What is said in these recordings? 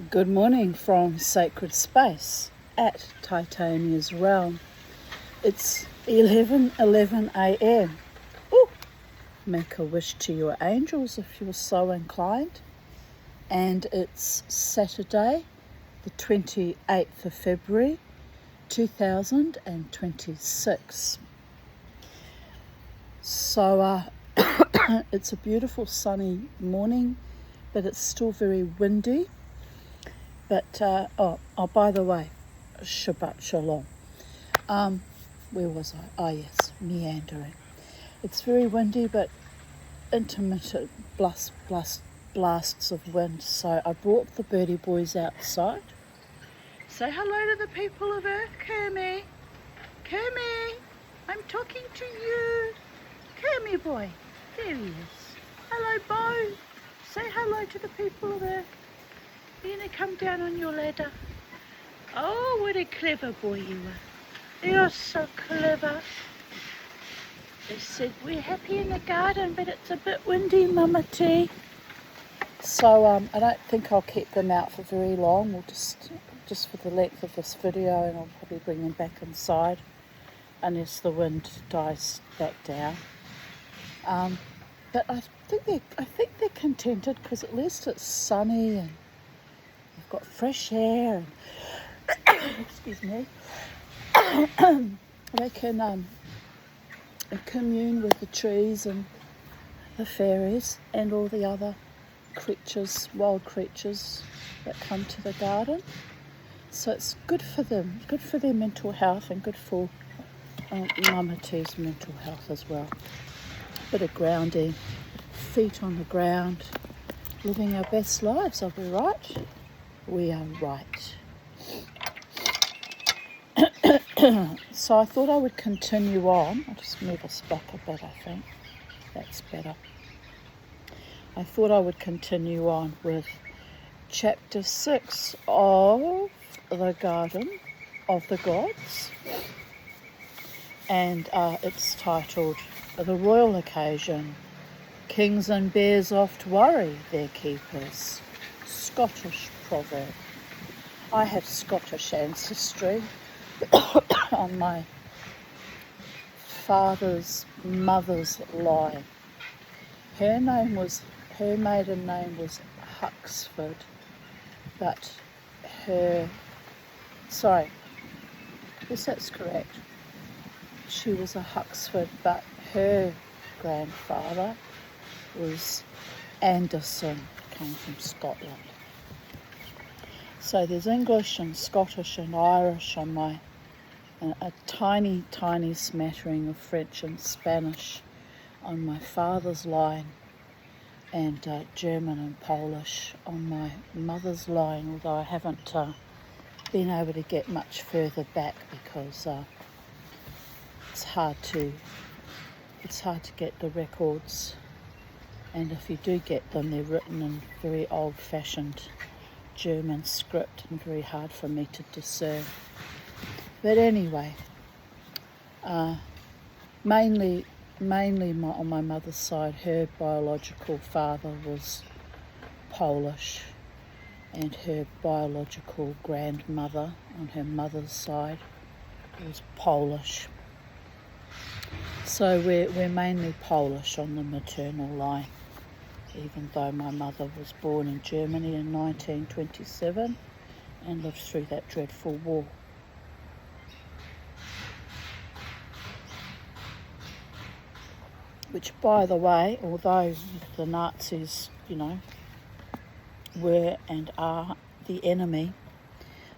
Good morning from Sacred Space at Titania's Realm. It's 11:11 a.m. Ooh, make a wish to your angels if you're so inclined. And it's Saturday, the 28th of February, 2026. So it's a beautiful sunny morning, but it's still very windy. But, by the way, Shabbat Shalom. Where was I? Oh, yes, meandering. It's very windy, but intermittent blasts of wind. So I brought the birdie boys outside. Say hello to the people of Earth, Kermie. Kermie, I'm talking to you. Kermie boy, there he is. Hello, Bo. Say hello to the people of Earth. You're going to come down on your ladder. Oh, what a clever boy you are. You're so clever. They said, we're happy in the garden, but it's a bit windy, Mama T. So I don't think I'll keep them out for very long. We'll just for the length of this video, and I'll probably bring them back inside unless the wind dies back down. But I think they're contented because at least it's sunny and they've got fresh air and excuse me. They can commune with the trees and the fairies and all the other creatures, wild creatures that come to the garden. So it's good for them, good for their mental health and good for Mama T's mental health as well. Bit of grounding, feet on the ground, living our best lives, are we right? We are right. So I thought I would continue on. I'll just move us back a bit, I think. That's better. I thought I would continue on with chapter 6 of the Garden of the Gods. And it's titled The Royal Occasion. Kings and bears oft worry their keepers. Scottish proverb. I have Scottish ancestry on my father's mother's line. Her maiden name was Huxford, but yes, that's correct. She was a Huxford, but her grandfather was Anderson, came from Scotland. So there's English and Scottish and Irish on my, a tiny, tiny smattering of French and Spanish on my father's line, and German and Polish on my mother's line, although I haven't been able to get much further back because it's hard to get the records, and if you do get them, they're written in very old-fashioned German script and very hard for me to discern. But anyway, mainly on my mother's side, her biological father was Polish, and her biological grandmother on her mother's side was Polish. So we're mainly Polish on the maternal line, even though my mother was born in Germany in 1927 and lived through that dreadful war. Which, by the way, although the Nazis, were and are the enemy,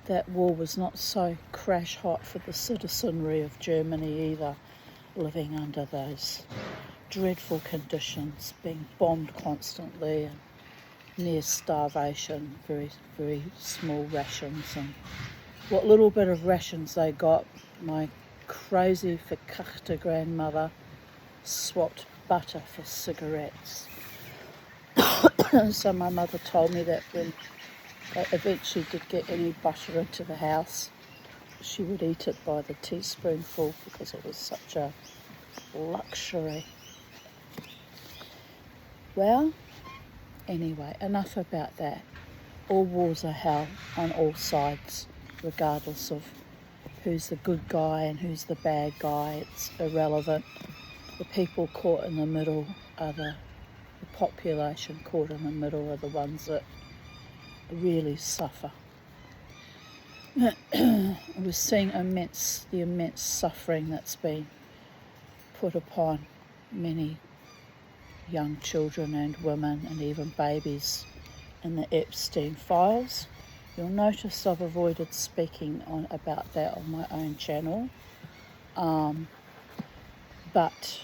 that war was not so crash hot for the citizenry of Germany either, living under those dreadful conditions, being bombed constantly and near starvation, very, very small rations, and what little bit of rations they got, my crazy verkachte grandmother swapped butter for cigarettes. So my mother told me that when they eventually did get any butter into the house, she would eat it by the teaspoonful because it was such a luxury. Well, anyway, enough about that. all wars are hell on all sides, regardless of who's the good guy and who's the bad guy. It's irrelevant. The people caught in the middle are the population caught in the middle are the ones that really suffer. We're seeing the immense suffering that's been put upon many young children and women and even babies in the Epstein files. You'll notice I've avoided speaking about that on my own channel, but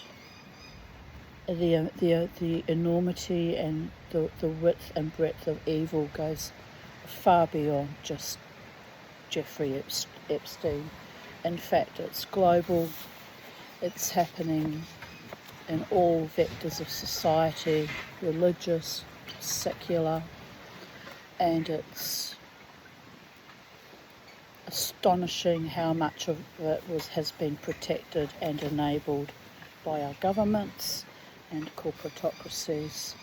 the enormity and the width and breadth of evil goes far beyond just Jeffrey Epstein. In fact, it's global. It's happening in all vectors of society, religious, secular, and it's astonishing how much of it has been protected and enabled by our governments and corporatocracies,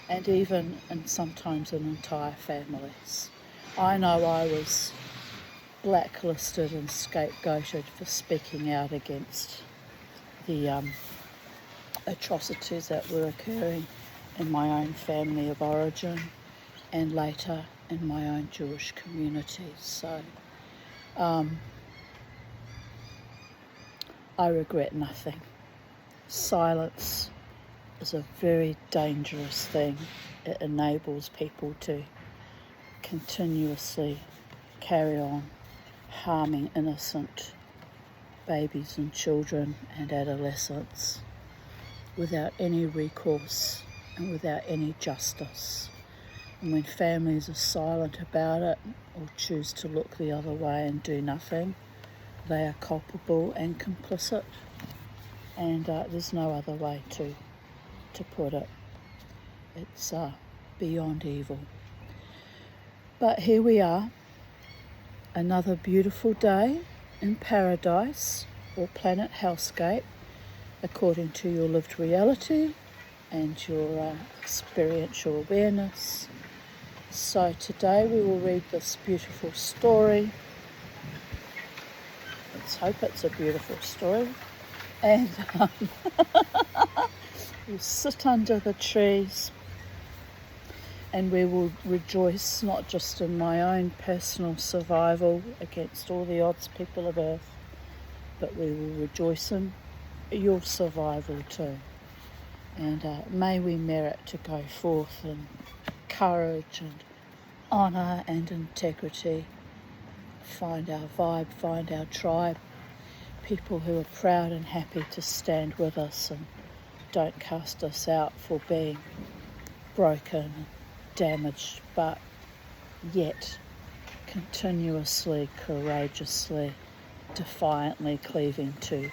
and even sometimes in entire families. I know I was blacklisted and scapegoated for speaking out against the atrocities that were occurring in my own family of origin and later in my own Jewish community. So I regret nothing. Silence is a very dangerous thing. It enables people to continuously carry on harming innocent babies and children and adolescents without any recourse and without any justice. And when families are silent about it or choose to look the other way and do nothing, they are culpable and complicit. And there's no other way to put it. It's beyond evil. But here we are, another beautiful day in paradise or planet hellscape, according to your lived reality and your experiential awareness. So today we will read this beautiful story. Let's hope it's a beautiful story. And we'll sit under the trees and we will rejoice not just in my own personal survival against all the odds, people of Earth, but we will rejoice in your survival too. And may we merit to go forth in courage and honour and integrity, find our vibe, find our tribe, people who are proud and happy to stand with us and don't cast us out for being broken, damaged, but yet continuously, courageously, defiantly cleaving to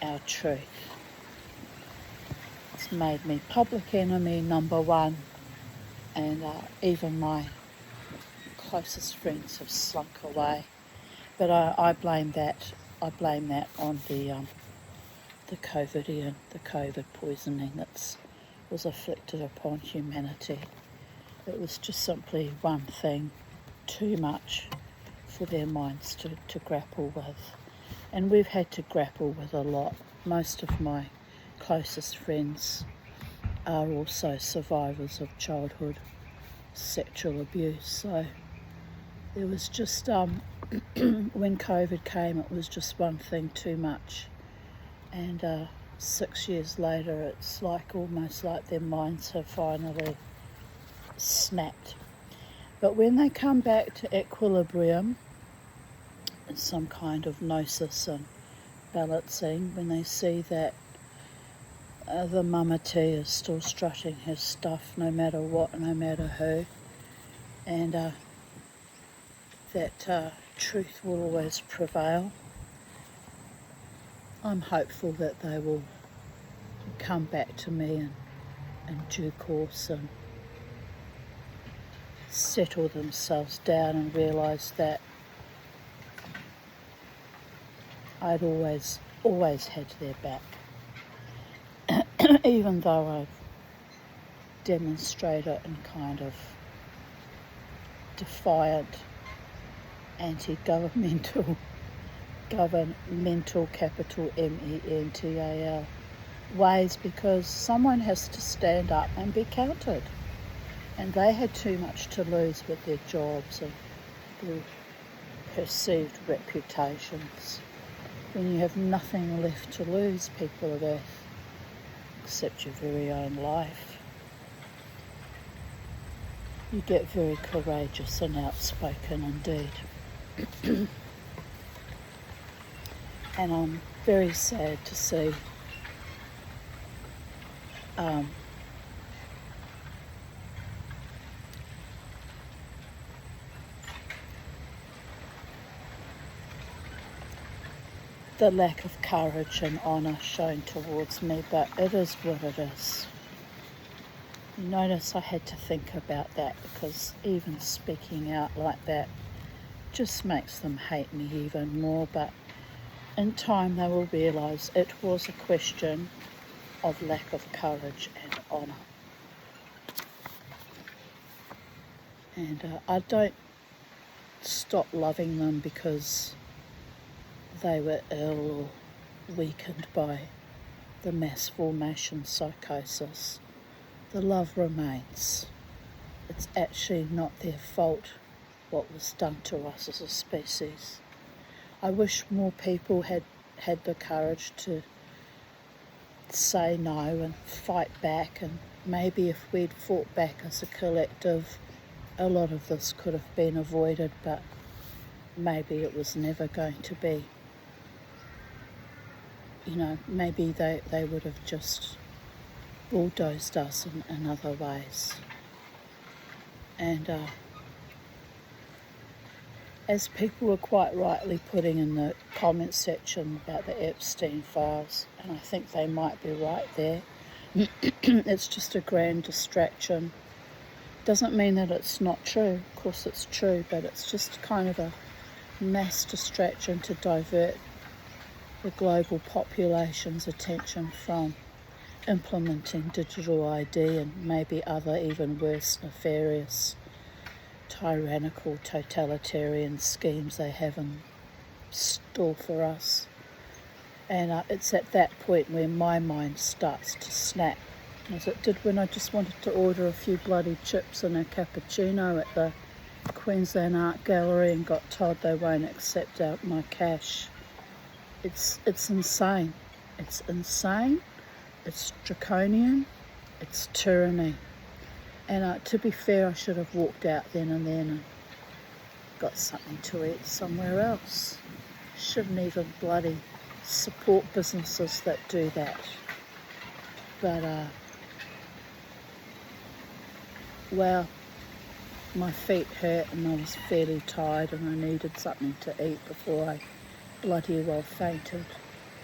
our truth. It's made me public enemy number one, and even my closest friends have slunk away. But I blame that. I blame that on the COVIDian, the COVID poisoning that was afflicted upon humanity. It was just simply one thing too much for their minds to grapple with. And we've had to grapple with a lot. Most of my closest friends are also survivors of childhood sexual abuse. So there was just, when COVID came, it was just one thing too much. And 6 years later, it's almost like their minds have finally snapped. But when they come back to equilibrium, and some kind of gnosis and balancing, when they see that the mama T is still strutting his stuff no matter what, no matter who, and that truth will always prevail, I'm hopeful that they will come back to me in due course and settle themselves down and realise that I'd always had their back. Even though I've demonstrated and kind of defiant, anti-governmental, governmental, capital MENTAL, ways, because someone has to stand up and be counted. And they had too much to lose with their jobs and their perceived reputations. When you have nothing left to lose, people of Earth, except your very own life, you get very courageous and outspoken indeed. And I'm very sad to see the lack of courage and honour shown towards me, but it is what it is. You notice I had to think about that, because even speaking out like that just makes them hate me even more, but in time they will realise it was a question of lack of courage and honour. And I don't stop loving them because they were ill or weakened by the mass formation psychosis. The love remains. It's actually not their fault what was done to us as a species. I wish more people had the courage to say no and fight back, and maybe if we'd fought back as a collective, a lot of this could have been avoided, but maybe it was never going to be. You know, maybe they would have just bulldozed us in other ways. And as people were quite rightly putting in the comment section about the Epstein files, and I think they might be right there, it's just a grand distraction. Doesn't mean that it's not true. Of course it's true, but it's just kind of a mass distraction to divert the global population's attention from implementing digital ID and maybe other even worse nefarious tyrannical totalitarian schemes they have in store for us. And it's at that point where my mind starts to snap, as it did when I just wanted to order a few bloody chips and a cappuccino at the Queensland Art Gallery and got told they won't accept my cash. It's insane. It's insane. It's draconian. It's tyranny. And to be fair, I should have walked out then and got something to eat somewhere else. Shouldn't even bloody support businesses that do that. But, well, my feet hurt and I was fairly tired and I needed something to eat before I bloody well fainted.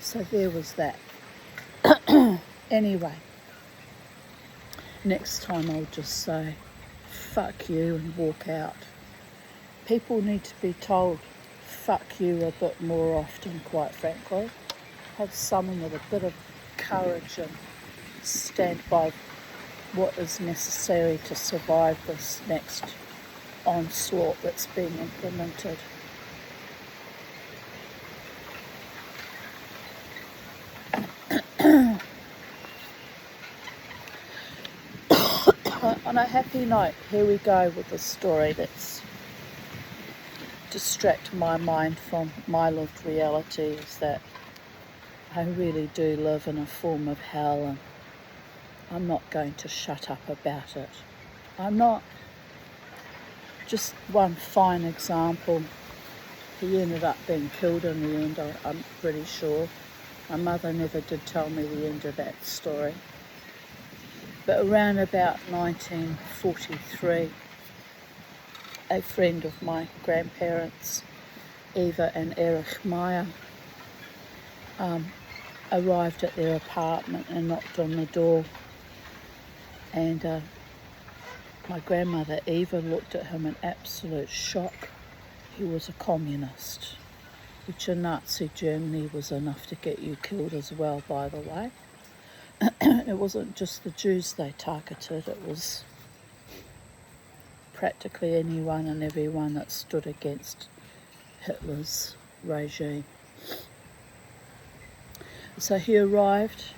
So there was that. Anyway, next time I'll just say, fuck you, and walk out. People need to be told, fuck you, a bit more often, quite frankly. Have someone with a bit of courage and stand by what is necessary to survive this next onslaught that's being implemented. On a happy note, here we go with a story that's distract my mind from my lived reality, is that I really do live in a form of hell, and I'm not going to shut up about it. I'm not. Just one fine example. He ended up being killed in the end, I'm pretty sure. My mother never did tell me the end of that story. But around about 1943, a friend of my grandparents, Eva and Erich Meyer, arrived at their apartment and knocked on the door. And my grandmother Eva looked at him in absolute shock. He was a communist, which in Nazi Germany was enough to get you killed as well, by the way. It wasn't just the Jews they targeted, it was practically anyone and everyone that stood against Hitler's regime. So he arrived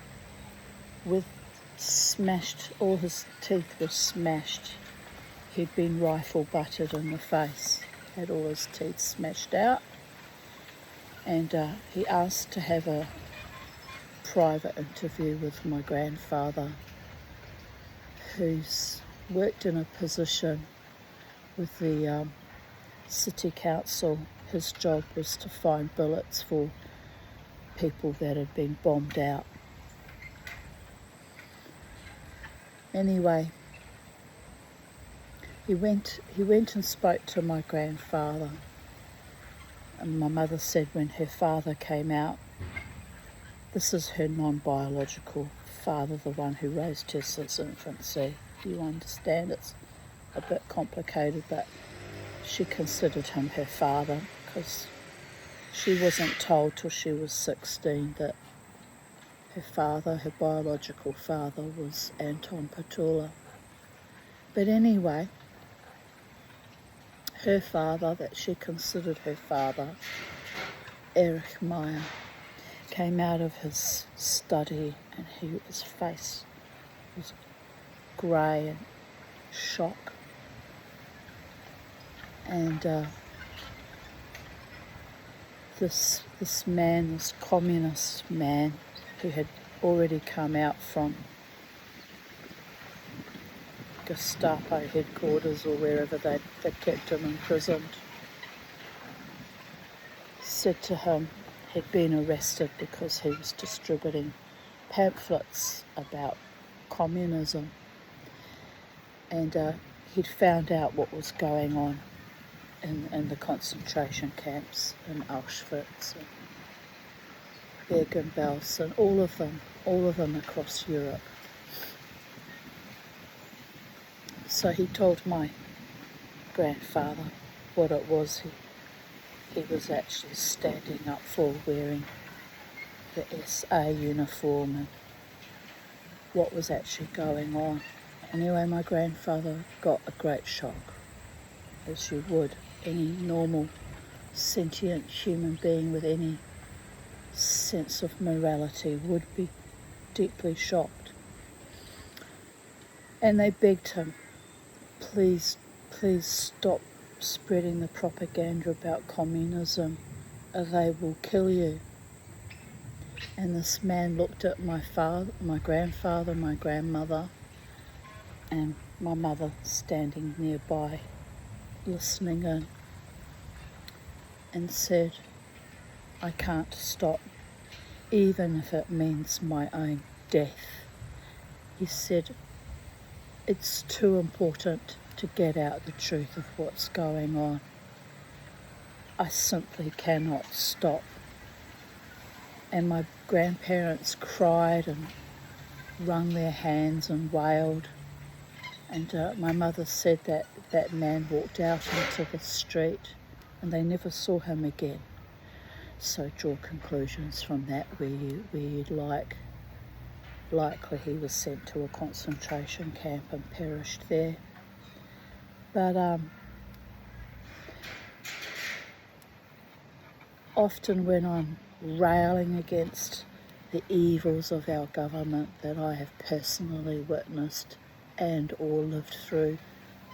with all his teeth were smashed. He'd been rifle butted in the face, had all his teeth smashed out, and he asked to have a private interview with my grandfather, who's worked in a position with the city council. His job was to find billets for people that had been bombed out. Anyway, he went and spoke to my grandfather, and my mother said when her father came out, this is her non-biological father, the one who raised her since infancy. You understand, it's a bit complicated, but she considered him her father because she wasn't told till she was 16 that her biological father was Anton Petula. But anyway, her father, that she considered her father, Erich Meyer, came out of his study and his face was grey and shock. And this man, this communist man, who had already come out from Gestapo headquarters or wherever they kept him imprisoned, said to him he'd been arrested because he was distributing pamphlets about communism, and he'd found out what was going on in the concentration camps in Auschwitz and Bergen-Belsen, and all of them across Europe. So he told my grandfather what it was he was actually standing up for, wearing the SA uniform, and what was actually going on. Anyway, my grandfather got a great shock, as you would any normal sentient human being with any sense of morality would be deeply shocked. And they begged him, please stop spreading the propaganda about communism, or they will kill you. And this man looked at my grandfather, my grandmother, and my mother standing nearby, listening in, and said, I can't stop, even if it means my own death. He said, it's too important to get out the truth of what's going on. I simply cannot stop. And my grandparents cried and wrung their hands and wailed. And my mother said that man walked out into the street and they never saw him again. So draw conclusions from that where you'd likely he was sent to a concentration camp and perished there. But often when I'm railing against the evils of our government that I have personally witnessed and or lived through,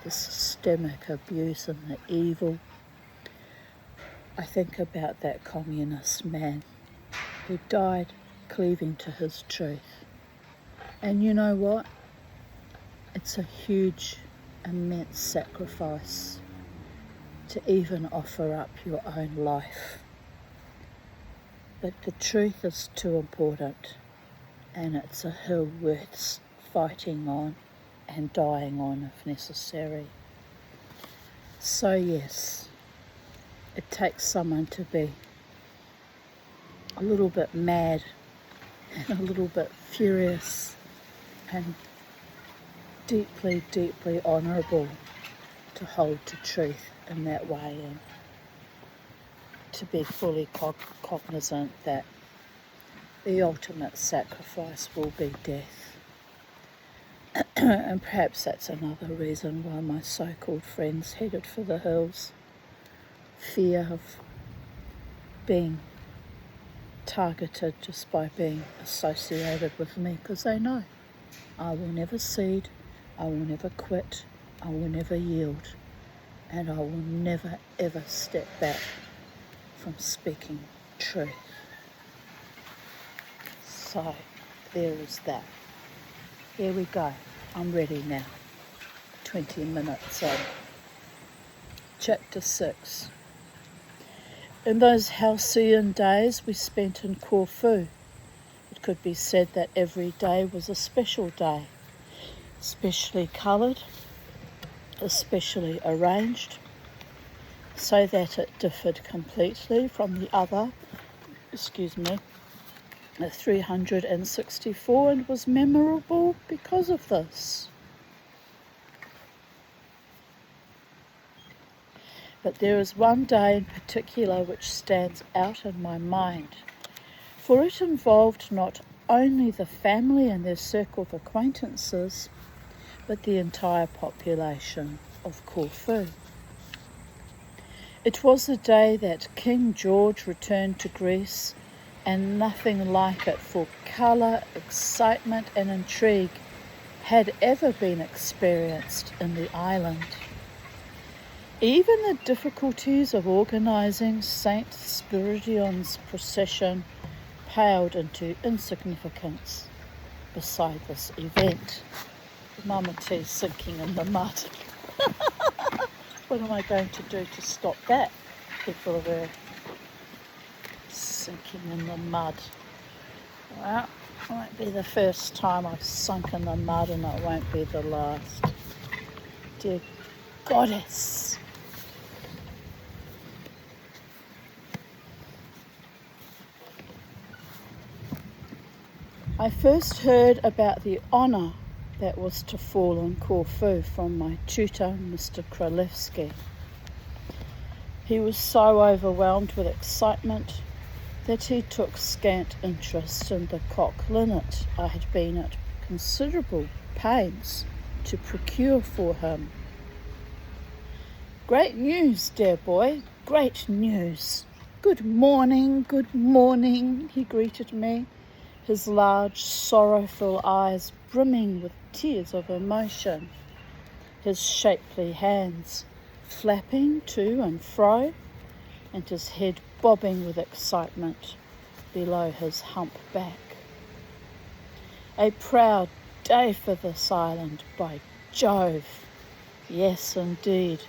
the systemic abuse and the evil, I think about that communist man who died cleaving to his truth. And you know what? It's a huge, immense sacrifice to even offer up your own life. But the truth is too important, and it's a hill worth fighting on and dying on if necessary. So yes, it takes someone to be a little bit mad and a little bit furious and deeply, deeply honourable to hold to truth in that way, and to be fully cognizant that the ultimate sacrifice will be death. And perhaps that's another reason why my so-called friends headed for the hills. Fear of being targeted just by being associated with me, because they know I will never cede, I will never quit, I will never yield, and I will never ever step back from speaking truth. So there is that. Here we go. I'm ready now. 20 minutes on. Chapter 6. In those halcyon days we spent in Corfu, it could be said that every day was a special day, specially coloured, especially arranged, so that it differed completely from the other, the 364, and was memorable because of this. But there is one day in particular which stands out in my mind, for it involved not only the family and their circle of acquaintances, but the entire population of Corfu. It was the day that King George returned to Greece, and nothing like it for colour, excitement and intrigue had ever been experienced in the island. Even the difficulties of organising Saint Spiridion's procession paled into insignificance beside this event. Mama T's sinking in the mud. What am I going to do to stop that? People of Earth sinking in the mud. Well, it won't be the first time I've sunk in the mud, and it won't be the last. Dear Goddess. I first heard about the honour that was to fall on Corfu from my tutor, Mr. Kralevsky. He was so overwhelmed with excitement that he took scant interest in the cock linnet I had been at considerable pains to procure for him. "Great news, dear boy, great news. Good morning, he greeted me, his large, sorrowful eyes brimming with tears of emotion, his shapely hands flapping to and fro, and his head bobbing with excitement below his hump back. A proud day for this island, by Jove. Yes, indeed,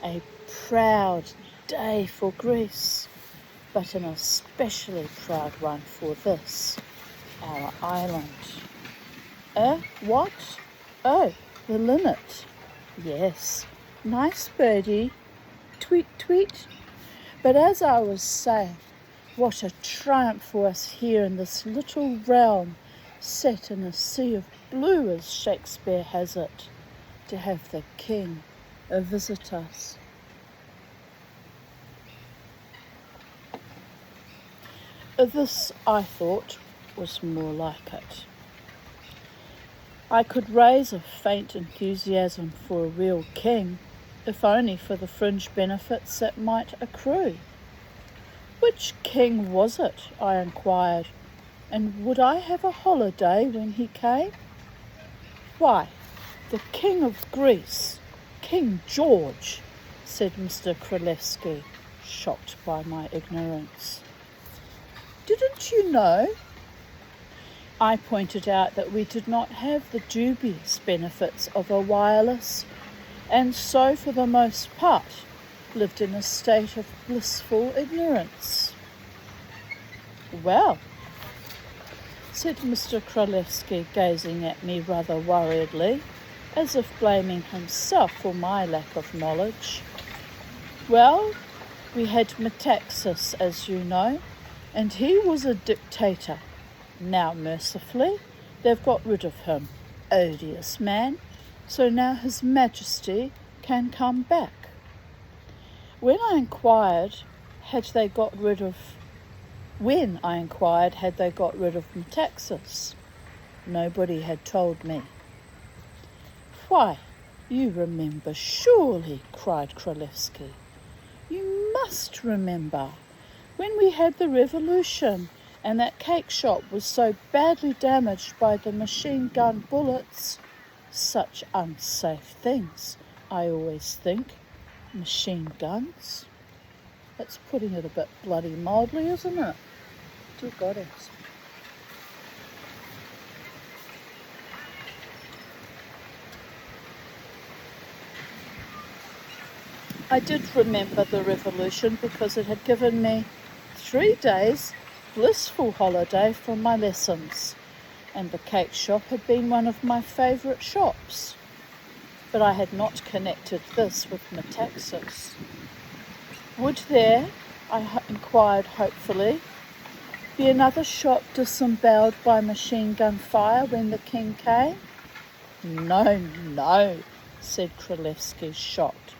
a proud day for Greece, but an especially proud one for this, our island. What? Oh, the linnet. Yes, nice birdie. Tweet, tweet. But as I was saying, what a triumph for us here in this little realm, set in a sea of blue, as Shakespeare has it, to have the king visit us. This, I thought, was more like it. I could raise a faint enthusiasm for a real king, if only for the fringe benefits that might accrue. Which king was it, I inquired, and would I have a holiday when he came? Why, the King of Greece, King George, said Mr. Kralevsky, shocked by my ignorance. Didn't you know? I pointed out that we did not have the dubious benefits of a wireless, and so for the most part lived in a state of blissful ignorance. Well, said Mr. Kralevsky, gazing at me rather worriedly, as if blaming himself for my lack of knowledge. Well, we had Metaxas, as you know, and he was a dictator. Now, mercifully, they've got rid of him, odious man, so now His Majesty can come back. When I inquired had they got rid of Metaxas, nobody had told me. "Why, you remember surely," cried Królewski. "You must remember when we had the revolution and that cake shop was so badly damaged by the machine gun bullets. Such unsafe things, I always think. Machine guns. That's putting it a bit bloody mildly, isn't it? Dear goddess." I did remember the revolution because it had given me 3 days blissful holiday from my lessons, and the cake shop had been one of my favourite shops. But I had not connected this with Metaxas. Would there, I inquired hopefully, be another shop disemboweled by machine gun fire when the king came? "No, no," said Królewski, shocked.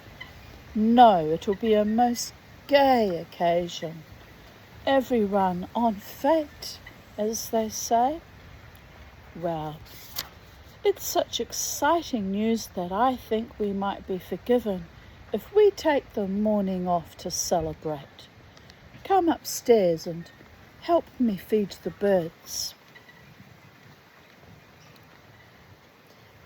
"No, it'll be a most gay occasion. Everyone on fete, as they say." Well, it's such exciting news that I think we might be forgiven if we take the morning off to celebrate. Come upstairs and help me feed the birds.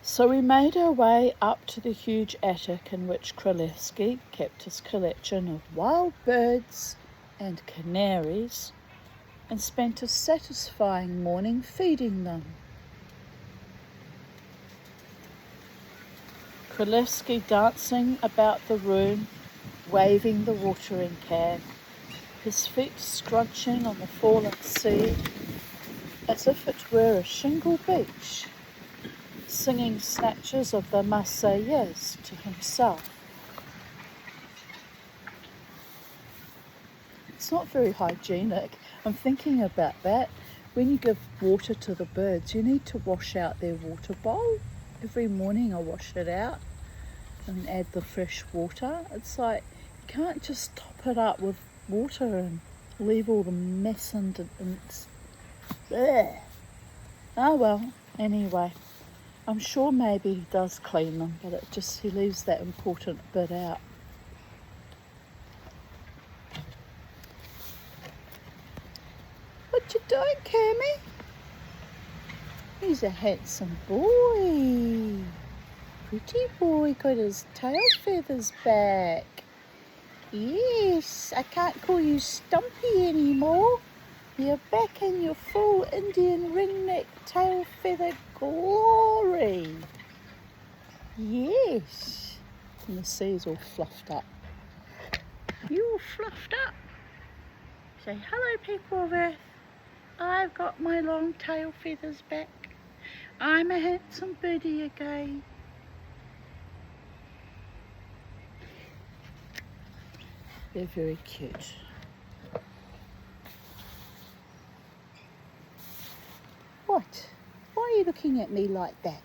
So we made our way up to the huge attic in which Królewski kept his collection of wild birds and canaries, and spent a satisfying morning feeding them. Królewski dancing about the room, waving the watering can, his feet scrunching on the fallen sea as if it were a shingle beach, singing snatches of the Marseillaise to himself. It's not very hygienic. I'm thinking about that. When you give water to the birds, you need to wash out their water bowl. Every morning I wash it out and add the fresh water. It's like you can't just top it up with water and leave all the mess and it's there. Oh well, anyway. I'm sure maybe he does clean them, but he leaves that important bit out. What you doing, Kermie? He's a handsome boy. Pretty boy, got his tail feathers back. Yes, I can't call you Stumpy anymore. You're back in your full Indian ringneck tail feather glory. Yes. And the sea's all fluffed up. You all fluffed up? Say hello, people of Earth. I've got my long tail feathers back. I'm a handsome birdie again. They're very cute. What? Why are you looking at me like that?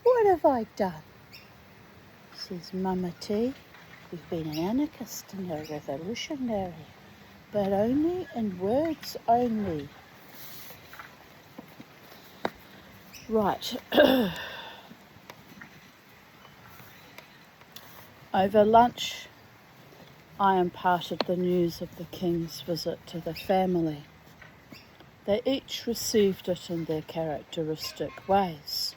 What have I done? Says Mama T. We've been an anarchist and a revolutionary, but only in words only. Right. Over lunch, I imparted the news of the King's visit to the family. They each received it in their characteristic ways.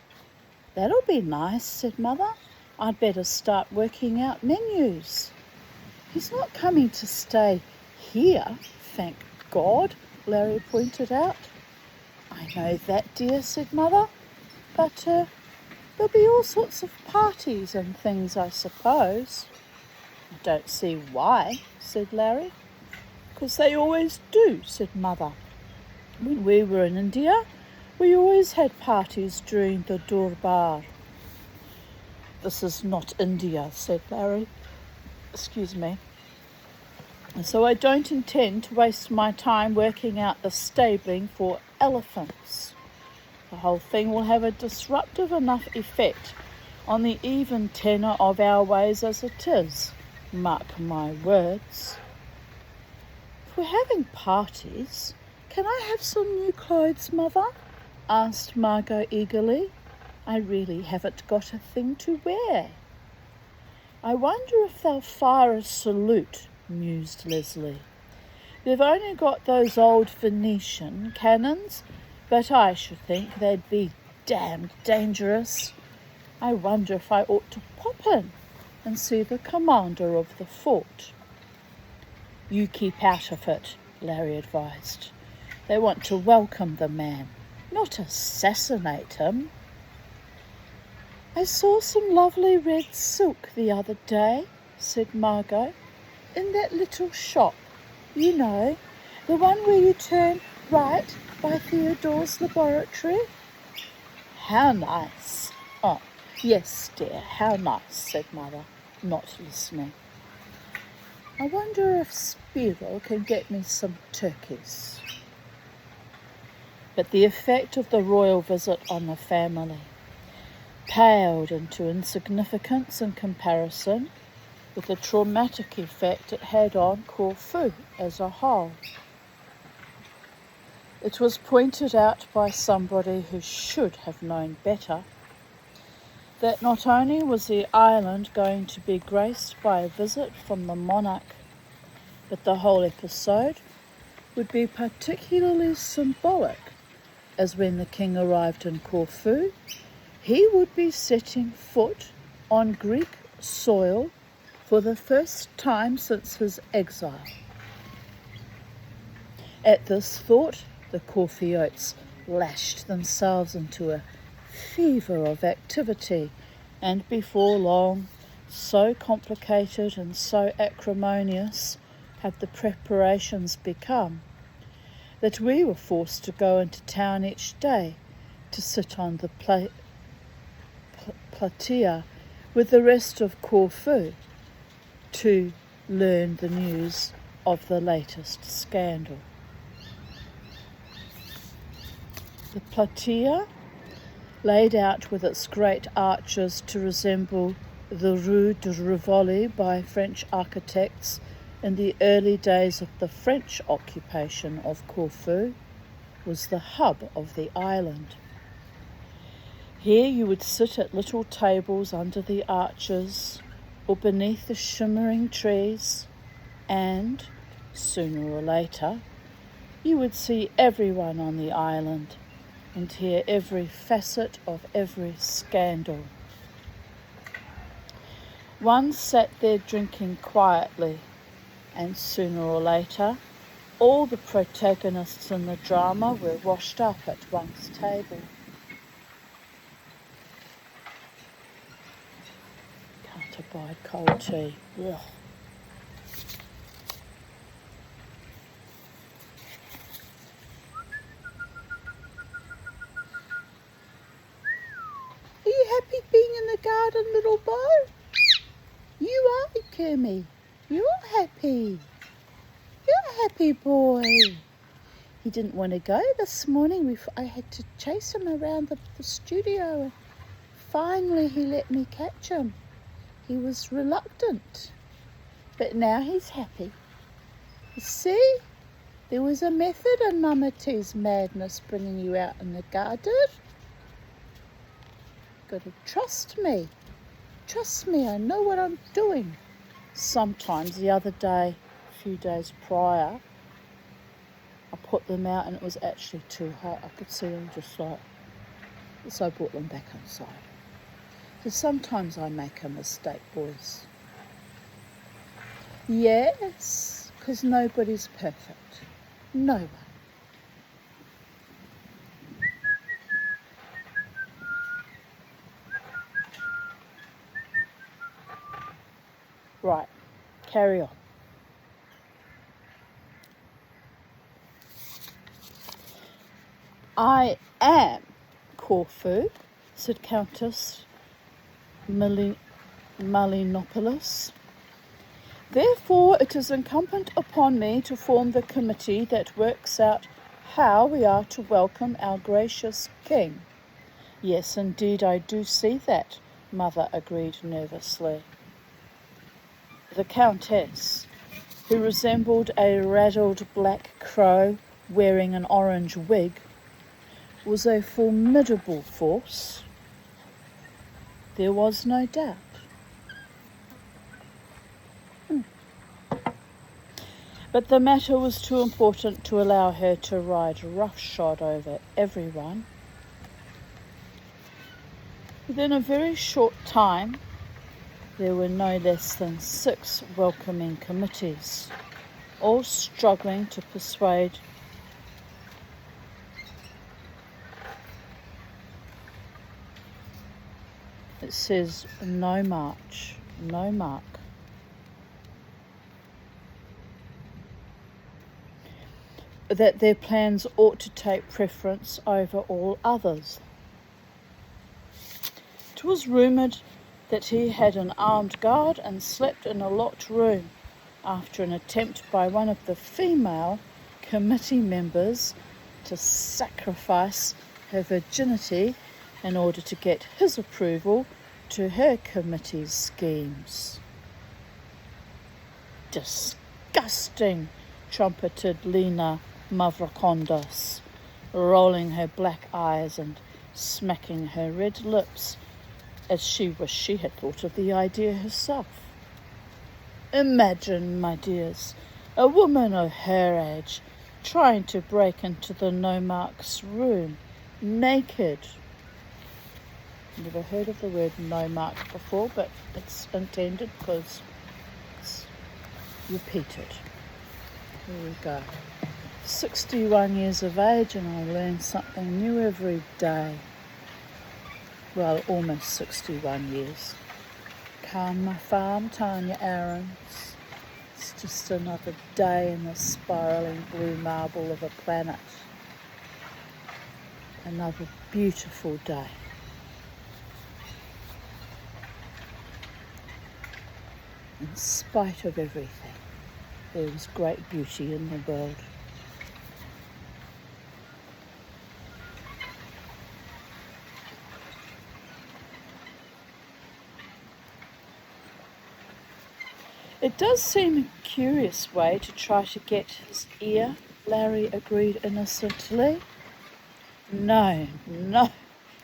That'll be nice, said Mother. I'd better start working out menus. He's not coming to stay here, thank God, Larry pointed out. I know that, dear, said Mother, but there'll be all sorts of parties and things, I suppose. I don't see why, said Larry. Because they always do, said Mother. When we were in India, we always had parties during the Durbar. This is not India, said Larry. Excuse me. So I don't intend to waste my time working out the stabling for elephants. The whole thing will have a disruptive enough effect on the even tenor of our ways as it is. Mark my words. If we're having parties, can I have some new clothes, Mother? Asked Margot eagerly. I really haven't got a thing to wear. I wonder if they'll fire a salute, mused Leslie. They've only got those old Venetian cannons, but I should think they'd be damned dangerous. I wonder if I ought to pop in and see the commander of the fort. You keep out of it, Larry advised. They want to welcome the man, not assassinate him. I saw some lovely red silk the other day, said Margot, in that little shop. You know, the one where you turn right by Theodore's laboratory. How nice. Oh, yes, dear, how nice, said Mother, not listening. I wonder if Spiro can get me some turkeys. But the effect of the royal visit on the family paled into insignificance in comparison with the traumatic effect it had on Corfu as a whole. It was pointed out by somebody who should have known better that not only was the island going to be graced by a visit from the monarch, but the whole episode would be particularly symbolic, as when the king arrived in Corfu, he would be setting foot on Greek soil for the first time since his exile. At this thought, the Corfiotes lashed themselves into a fever of activity, and before long, so complicated and so acrimonious had the preparations become that we were forced to go into town each day to sit on the platea with the rest of Corfu to learn the news of the latest scandal. The platea, laid out with its great arches to resemble the Rue de Rivoli by French architects in the early days of the French occupation of Corfu, was the hub of the island. Here you would sit at little tables under the arches or beneath the shimmering trees, and, sooner or later, you would see everyone on the island and hear every facet of every scandal. One sat there drinking quietly, and sooner or later, all the protagonists in the drama were washed up at one's table. Can't abide cold tea. Ugh. Are you happy being in the garden, little boy? You are, Kermie. You're happy. You're a happy boy. He didn't want to go this morning. I had to chase him around the studio. Finally, he let me catch him. He was reluctant, but now he's happy. You see, there was a method in Mama T's madness bringing you out in the garden. Got to trust me. Trust me, I know what I'm doing. Sometimes the other day, a few days prior, I put them out and it was actually too hot. I could see them just like, so I brought them back inside. So sometimes I make a mistake, boys. Yes, because nobody's perfect. No one. Right, carry on. I am Corfu, said Countess Malinopoulos. Therefore, it is incumbent upon me to form the committee that works out how we are to welcome our gracious king. Yes, indeed, I do see that, Mother agreed nervously. The Countess, who resembled a raddled black crow wearing an orange wig, was a formidable force, There was no doubt. But the matter was too important to allow her to ride roughshod over everyone. Within a very short time, there were no less than 6 welcoming committees, all struggling to persuade it says Nomarch, nomark. That their plans ought to take preference over all others. It was rumoured that he had an armed guard and slept in a locked room after an attempt by one of the female committee members to sacrifice her virginity in order to get his approval to her committee's schemes. Disgusting, trumpeted Lena Mavrokondas, rolling her black eyes and smacking her red lips as she wished she had thought of the idea herself. Imagine, my dears, a woman of her age trying to break into the nomarch's room naked. Never heard of the word nomarch before, but it's intended because it's repeated. Here we go. 61 years of age, and I learn something new every day. Well, almost 61 years. Come, my farm, Tanya Aarons. It's just another day in the spiralling blue marble of a planet. Another beautiful day. In spite of everything, there was great beauty in the world. It does seem a curious way to try to get his ear, Larry agreed innocently. No,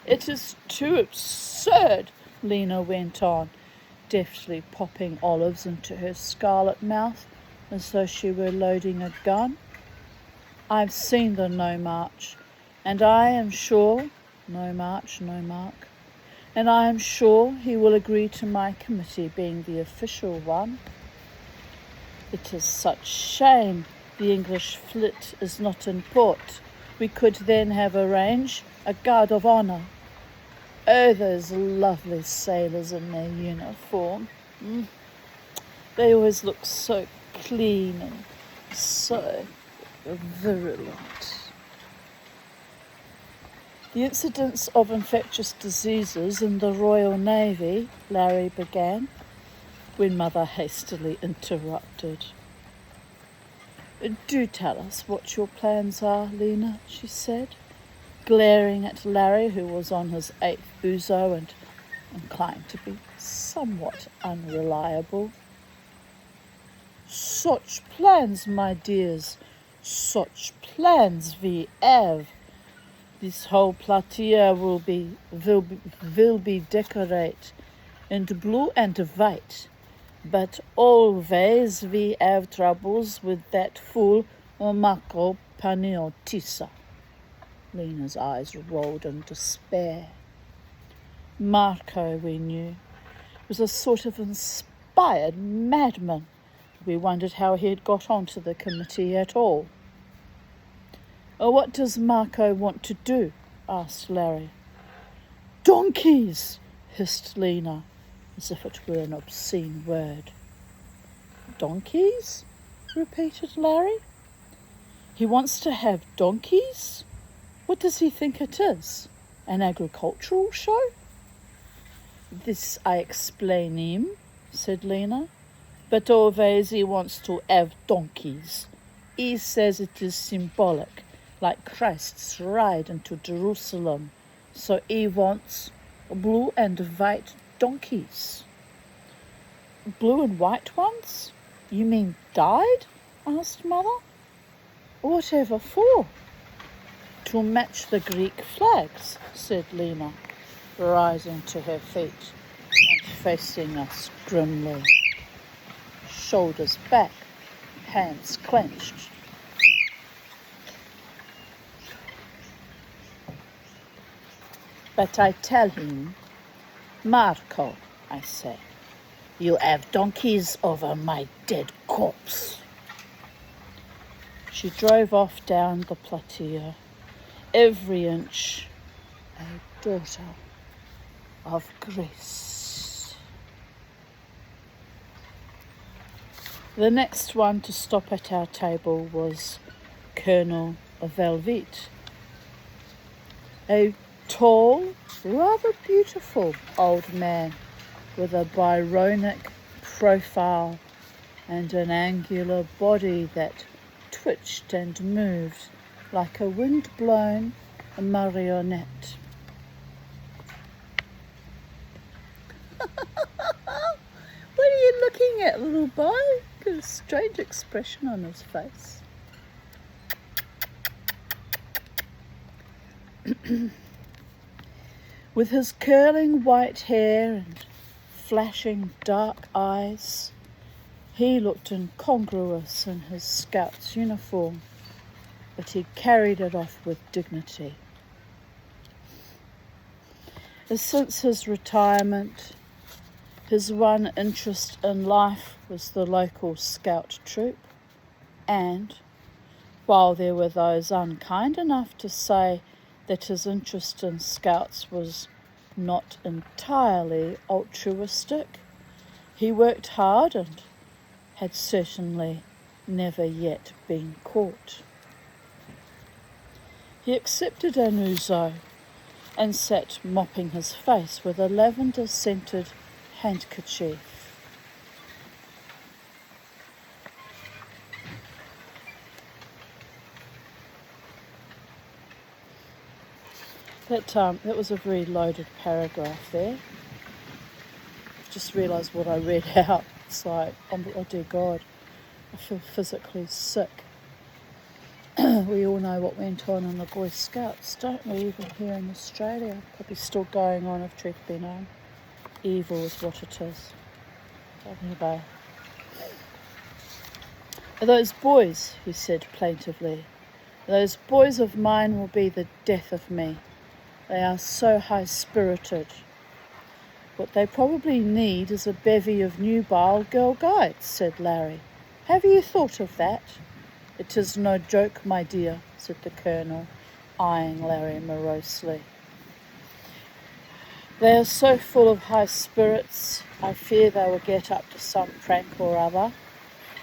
it is too absurd, Lena went on, deftly popping olives into her scarlet mouth as though she were loading a gun. I've seen the Nomarch, and I am sure, Nomarch, nomark, and I am sure he will agree to my committee being the official one. It is such shame the English fleet is not in port. We could then have arranged a guard of honour. Oh, those lovely sailors in their uniform. They always look so clean and so virulent. The incidence of infectious diseases in the Royal Navy, Larry began, when Mother hastily interrupted. Do tell us what your plans are, Lena, she said, glaring at Larry, who was on his 8th ouzo and inclined to be somewhat unreliable. Such plans, my dears, such plans we have. This whole platea will be decorated in blue and white. But always we have troubles with that fool Marco Paniotissa. Lena's eyes rolled in despair. Marco, we knew, was a sort of inspired madman. We wondered how he had got onto the committee at all. What does Marco want to do? Asked Larry. Donkeys, hissed Lena, as if it were an obscene word. Donkeys? Repeated Larry. He wants to have donkeys? What does he think it is? An agricultural show? This I explain him, said Lena. But always he wants to have donkeys. He says it is symbolic, like Christ's ride into Jerusalem. So he wants blue and white donkeys. Blue and white ones? You mean dyed? Asked Mother. Whatever for? To match the Greek flags, said Lena, rising to her feet. facing us grimly, shoulders back, hands clenched. But I tell him, Marco, I say, you have donkeys over my dead corpse. She drove off down the platea, every inch a daughter of Greece. The next one to stop at our table was Colonel Velvet, a tall, rather beautiful old man with a Byronic profile and an angular body that twitched and moved like a wind-blown marionette. What are you looking at, little boy? Got a strange expression on his face. With his curling white hair and flashing dark eyes, he looked incongruous in his scout's uniform, but he carried it off with dignity. Since his retirement, his one interest in life was the local scout troop, and, while there were those unkind enough to say that his interest in scouts was not entirely altruistic, he worked hard and had certainly never yet been caught. He accepted an ouzo and sat mopping his face with a lavender-scented handkerchief. That was a very loaded paragraph there. Just realised what I read out. It's like, oh dear God, I feel physically sick. We all know what went on in the Boy Scouts, don't we? Even here in Australia. Probably still going on if truth be known. Evil is what it is. Anyway. Those boys, he said plaintively, those boys of mine will be the death of me. They are so high-spirited. What they probably need is a bevy of nubile girl guides, said Larry. Have you thought of that? It is no joke, my dear, said the Colonel, eyeing Larry morosely. They are so full of high spirits, I fear they will get up to some prank or other.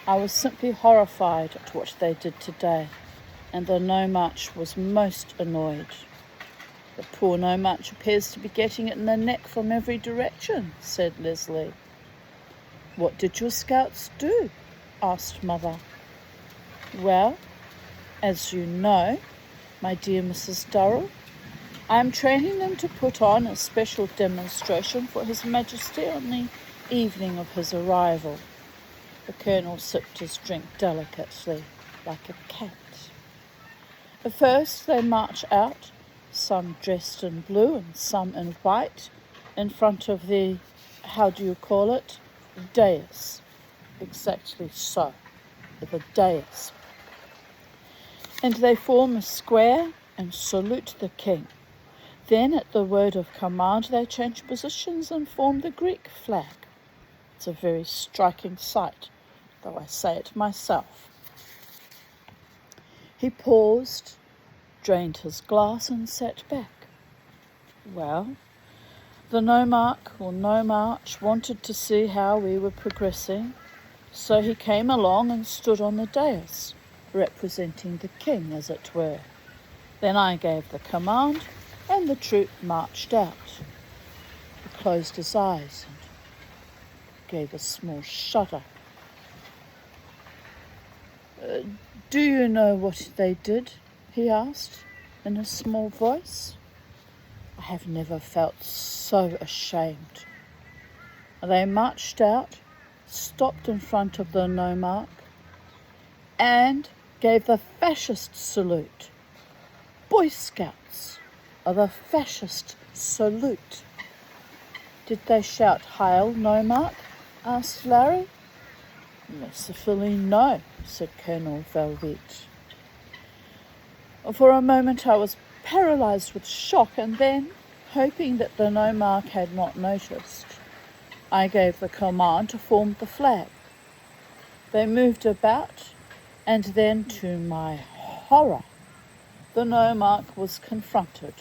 I was simply horrified at what they did today, and the Nomarch was most annoyed. The poor Nomarch appears to be getting it in the neck from every direction, said Leslie. What did your scouts do? Asked Mother. Well, as you know, my dear Mrs. Durrell, I am training them to put on a special demonstration for His Majesty on the evening of his arrival. The Colonel sipped his drink delicately, like a cat. At first they march out, some dressed in blue and some in white, in front of the, dais. Exactly so, the dais. And they form a square and salute the king. Then, at the word of command, they change positions and form the Greek flag. It's a very striking sight, though I say it myself. He paused, drained his glass and sat back. Well, the Nomarch wanted to see how we were progressing, so he came along and stood on the dais, representing the king, as it were. Then I gave the command, and the troop marched out. He closed his eyes and gave a small shudder. Do you know what they did? He asked, in a small voice. I have never felt so ashamed. They marched out, stopped in front of the Nomarch, and gave the fascist salute. Boy Scouts are the fascist salute. Did they shout, "Hail, Nomarch?" asked Larry. "Mercifully, no," said Colonel Velvet. For a moment I was paralysed with shock, and then, hoping that the Nomarch had not noticed, I gave the command to form the flag. They moved about, and then, to my horror, the Nomarch was confronted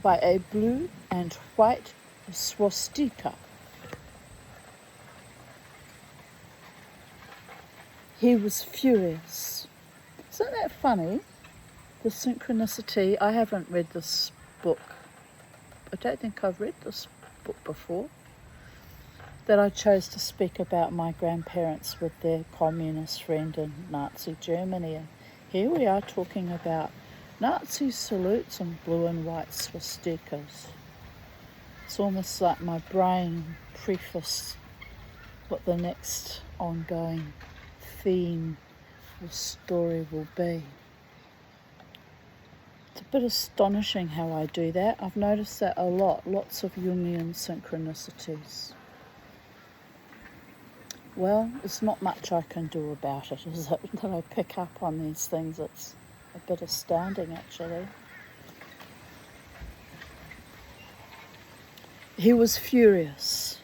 by a blue and white swastika. He was furious. Isn't that funny? The synchronicity. I haven't read this book. I don't think I've read this book before. That I chose to speak about my grandparents with their communist friend in Nazi Germany. And here we are talking about Nazi salutes and blue and white swastikas. It's almost like my brain prefaced what the next ongoing theme or story will be. It's a bit astonishing how I do that. I've noticed that a lot, lots of Jungian synchronicities. Well, there's not much I can do about it, is it? That I pick up on these things. It's a bit astounding, actually. He was furious.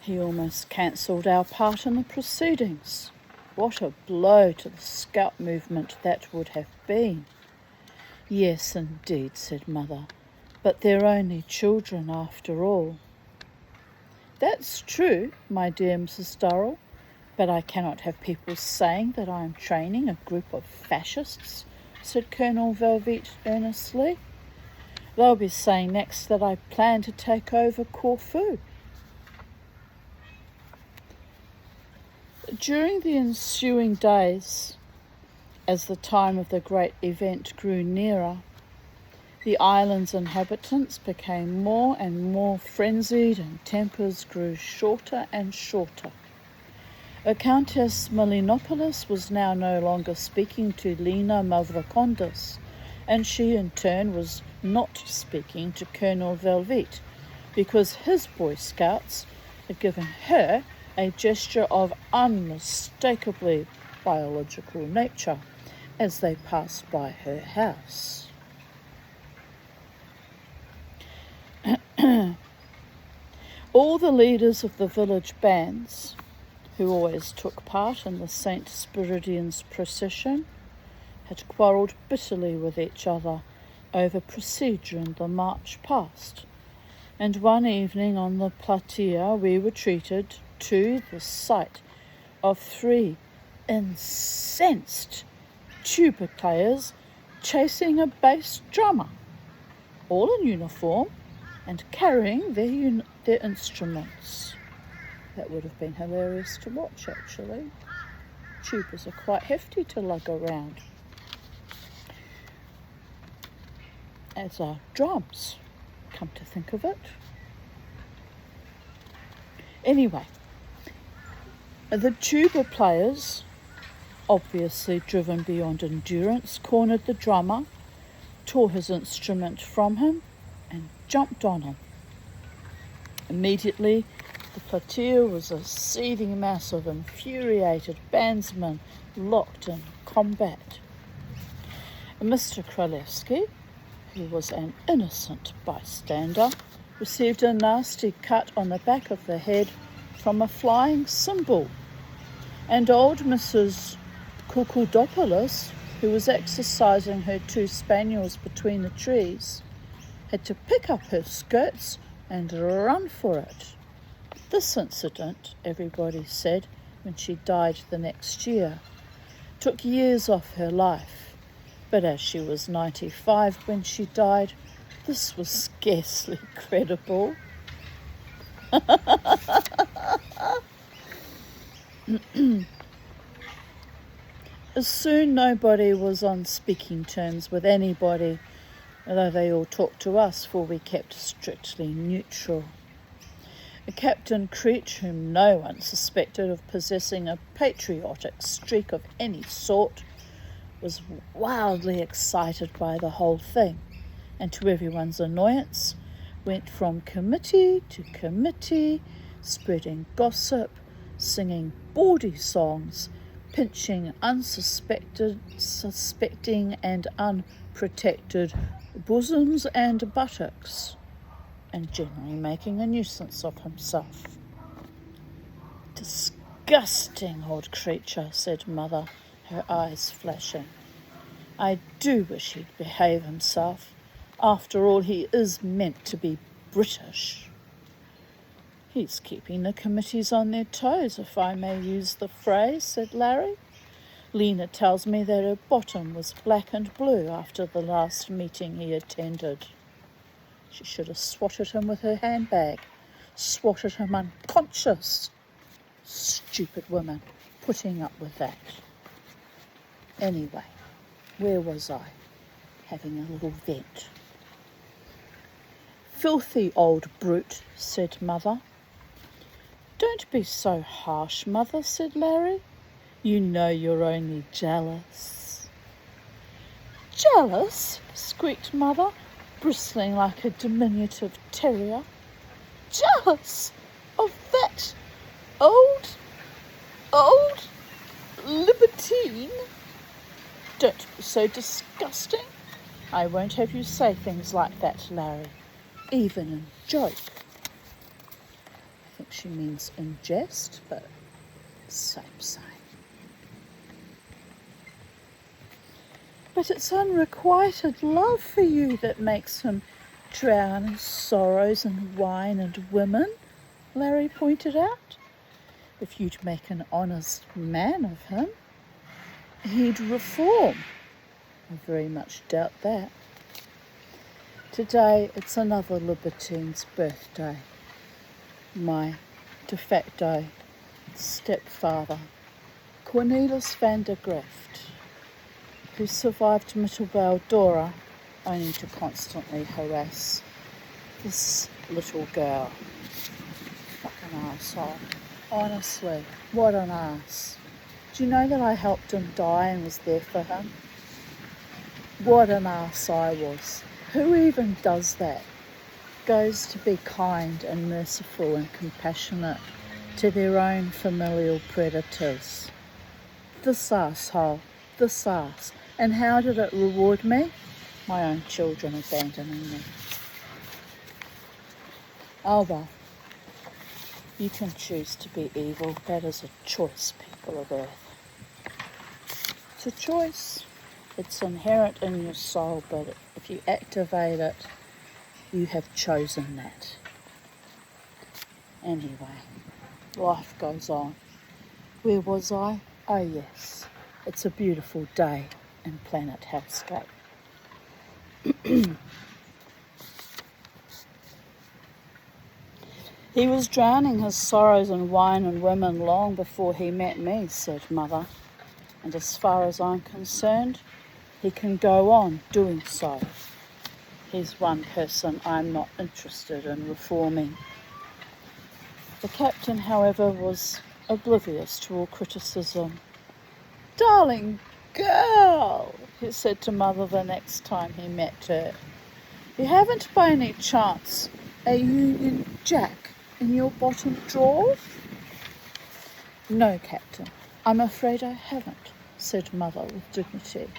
He almost cancelled our part in the proceedings. What a blow to the Scout movement that would have been. Yes, indeed, said Mother, but they're only children after all. That's true, my dear Mrs. Durrell, but I cannot have people saying that I am training a group of fascists, said Colonel Velvet earnestly. They'll be saying next that I plan to take over Corfu. During the ensuing days, as the time of the great event grew nearer, the island's inhabitants became more and more frenzied and tempers grew shorter and shorter. Countess Melinopoulos was now no longer speaking to Lena Mavrokondas, and she in turn was not speaking to Colonel Velvet, because his Boy Scouts had given her a gesture of unmistakably biological nature as they passed by her house. All the leaders of the village bands, who always took part in the St. Spiridian's procession, had quarrelled bitterly with each other over procedure in the march past, and one evening on the platea we were treated to the sight of 3 incensed tuba players chasing a bass drummer, all in uniform and carrying their instruments. That would have been hilarious to watch, actually. Tubas are quite hefty to lug around, as are drums, come to think of it. Anyway, the tuba players, obviously driven beyond endurance, cornered the drummer, tore his instrument from him, and jumped on him. Immediately, the platea was a seething mass of infuriated bandsmen locked in combat. Mr. Kralewski, who was an innocent bystander, received a nasty cut on the back of the head from a flying cymbal, and old Mrs. Koukoudopoulos, who was exercising her 2 spaniels between the trees, had to pick up her skirts and run for it. This incident, everybody said, when she died the next year, took years off her life, but as she was 95 when she died, this was scarcely credible. Soon nobody was on speaking terms with anybody, although they all talked to us, for we kept strictly neutral. Captain Creech, whom no one suspected of possessing a patriotic streak of any sort, was wildly excited by the whole thing, and to everyone's annoyance, went from committee to committee, spreading gossip, singing bawdy songs, pinching suspecting and unprotected bosoms and buttocks, and generally making a nuisance of himself. "Disgusting old creature," said Mother, her eyes flashing. "I do wish he'd behave himself. After all, he is meant to be British." "He's keeping the committees on their toes, if I may use the phrase," said Larry. "Lena tells me that her bottom was black and blue after the last meeting he attended. She should have swatted him with her handbag, swatted him unconscious. Stupid woman, putting up with that. Anyway, where was I? Having a little vent." "Filthy old brute," said Mother. "Don't be so harsh, Mother," said Larry. "You know you're only jealous." "Jealous?" squeaked Mother, bristling like a diminutive terrier. "Jealous of that old libertine? Don't be so disgusting. I won't have you say things like that, Larry, even in joke." I think she means in jest, but same. "But it's unrequited love for you that makes him drown his sorrows in wine and women," Larry pointed out. "If you'd make an honest man of him, he'd reform." "I very much doubt that. Today it's another libertine's birthday. My de facto stepfather, Cornelis van der Graft, who survived Mittelbau Dora only to constantly harass this little girl. Fucking arsehole. Honestly, what an ass. Do you know that I helped him die and was there for him? What an ass I was. Who even does that? Goes to be kind and merciful and compassionate to their own familial predators. This arsehole, this ass. And how did it reward me? My own children abandoning me. Oh well, you can choose to be evil. That is a choice, people of Earth. It's a choice. It's inherent in your soul, but if you activate it, you have chosen that. Anyway, life goes on. Where was I? Oh yes, it's a beautiful day in Planet Hellscape. "He was drowning his sorrows in wine and women long before he met me," said Mother. "And as far as I'm concerned, he can go on doing so. He's one person I'm not interested in reforming." The captain, however, was oblivious to all criticism. "Darling girl," he said to Mother the next time he met her, "you haven't by any chance a Union Jack in your bottom drawer?" "No, Captain, I'm afraid I haven't," said Mother with dignity.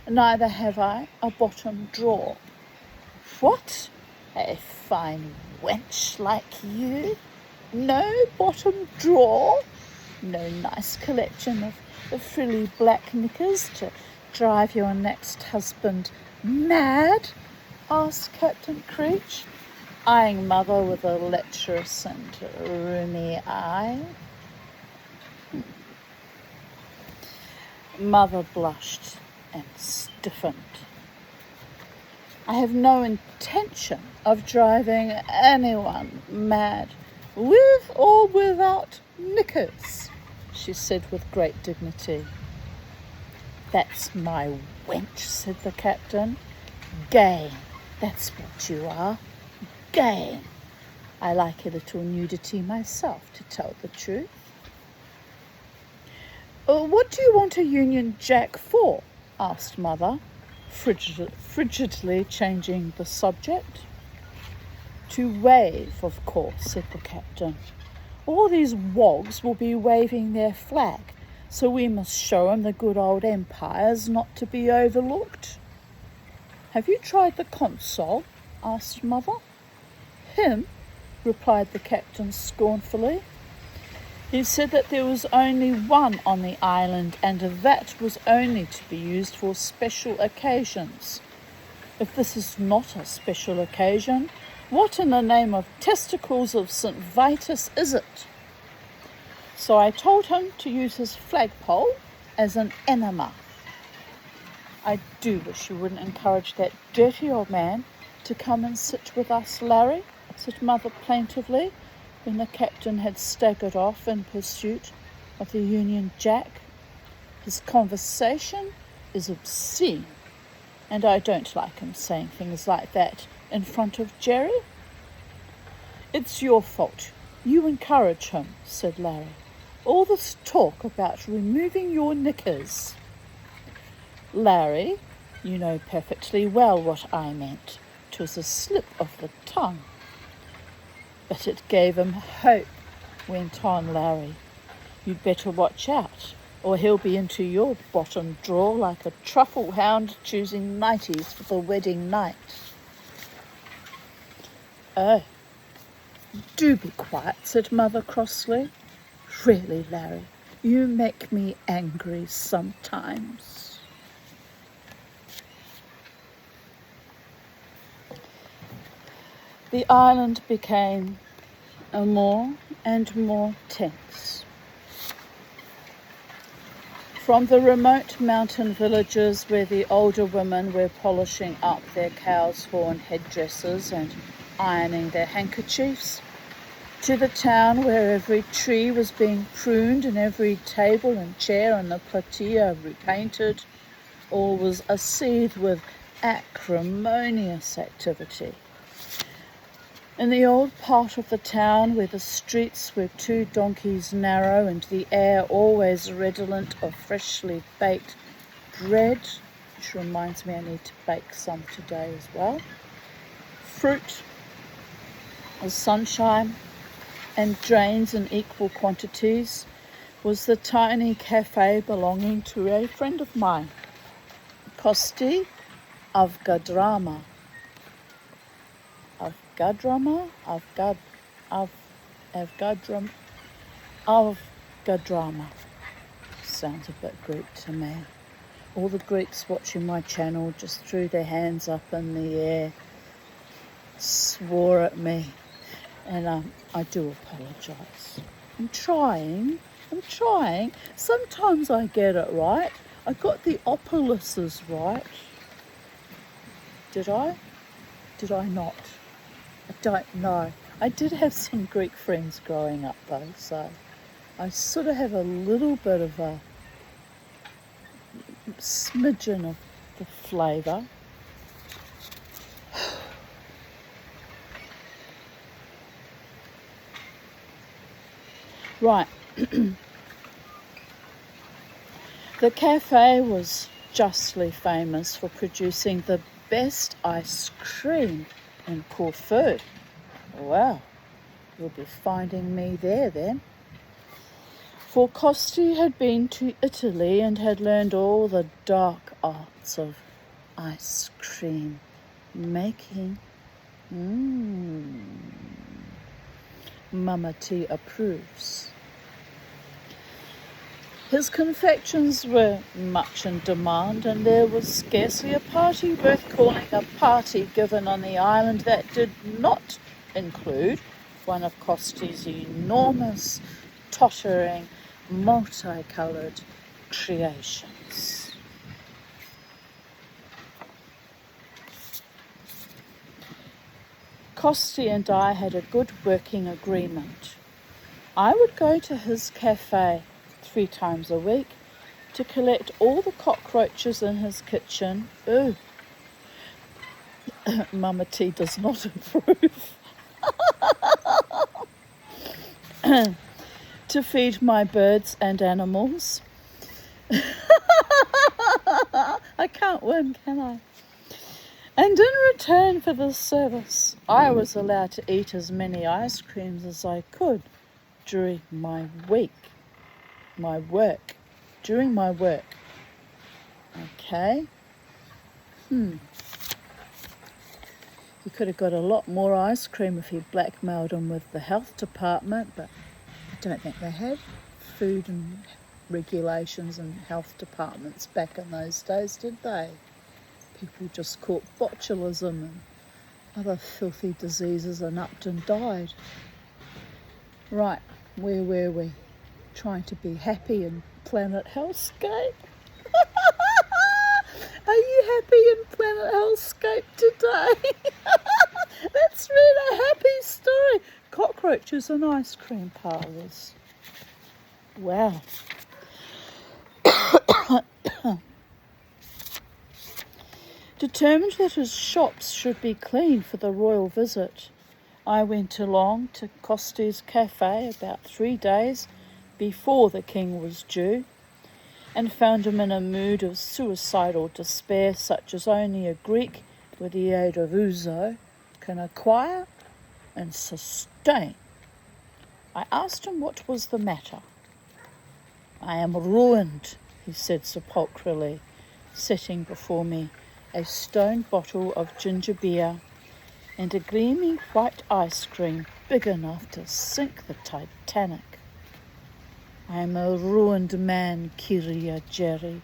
"Neither have I a bottom drawer." "What? A fine wench like you? No bottom drawer? No nice collection of frilly black knickers to drive your next husband mad?" asked Captain Creech, eyeing Mother with a lecherous and rheumy eye. Mother blushed and stiffened. "I have no intention of driving anyone mad, with or without knickers," she said with great dignity. "That's my wench," said the captain. "Game, that's what you are. Game. I like a little nudity myself, to tell the truth." "What do you want a Union Jack for?" asked Mother, frigidly changing the subject. To wave, of course, said the captain. All these wogs will be waving their flag, so we must show 'em the good old empire's not to be overlooked. Have you tried the consul? Asked Mother. Him? Replied the captain scornfully. He said that there was only one on the island, and that was only to be used for special occasions. If this is not a special occasion, what in the name of testicles of St. Vitus is it? So I told him to use his flagpole as an enema. I do wish you wouldn't encourage that dirty old man to come and sit with us, Larry, said Mother plaintively, when the captain had staggered off in pursuit of the Union Jack. His conversation is obscene, and I don't like him saying things like that in front of Jerry. It's your fault. You encourage him, said Larry. All this talk about removing your knickers. Larry, you know perfectly well what I meant. 'Twas a slip of the tongue. But it gave him hope, went on Larry. You'd better watch out, or he'll be into your bottom drawer like a truffle hound choosing nighties for the wedding night. Oh, do be quiet, said Mother crossly. Really, Larry, you make me angry sometimes. The island became more and more tense. From the remote mountain villages where the older women were polishing up their cow's horn headdresses and ironing their handkerchiefs, to the town where every tree was being pruned and every table and chair on the platea repainted, all was aseethe with acrimonious activity. In the old part of the town where the streets were 2 donkeys narrow and the air always redolent of freshly baked bread, which reminds me I need to bake some today as well, fruit, the sunshine, and drains in equal quantities, was the tiny cafe belonging to a friend of mine, Kosti of Gadrama. Of Gadrama. Sounds a bit Greek to me. All the Greeks watching my channel just threw their hands up in the air, swore at me, and I do apologise. I'm trying. Sometimes I get it right. I got the opoluses right. Did I? Did I not? I don't know. I did have some Greek friends growing up though, so I sort of have a little bit of a smidgen of the flavour. Right. The cafe was justly famous for producing the best ice cream in Corfu. Well, you'll be finding me there then. For Kosti had been to Italy and had learned all the dark arts of ice cream making. Mama T approves. His confections were much in demand, and there was scarcely a party worth calling a party given on the island that did not include one of Kosti's enormous, tottering, multicoloured creations. Kosti and I had a good working agreement. I would go to his cafe 3 times a week to collect all the cockroaches in his kitchen. Ooh, Mama T does not approve. To feed my birds and animals. I can't win, can I? And in return for this service, I was allowed to eat as many ice creams as I could during my work. Okay. He could have got a lot more ice cream if he blackmailed him with the health department, but I don't think they had food and regulations and health departments back in those days, did they? People just caught botulism and other filthy diseases and upped and died. Right, where were we? Trying to be happy in planet hellscape. Are you happy in planet hellscape today? Let's read a happy story. Cockroaches and ice cream parlours. Wow. Determined that his shops should be clean for the royal visit, I went along to Costi's cafe about 3 days before the king was due, and found him in a mood of suicidal despair such as only a Greek, with the aid of ouzo, can acquire and sustain. I asked him what was the matter. "I am ruined," he said sepulchrally, setting before me a stone bottle of ginger beer and a gleaming white ice cream big enough to sink the Titanic. "I am a ruined man, Kyria Jerry.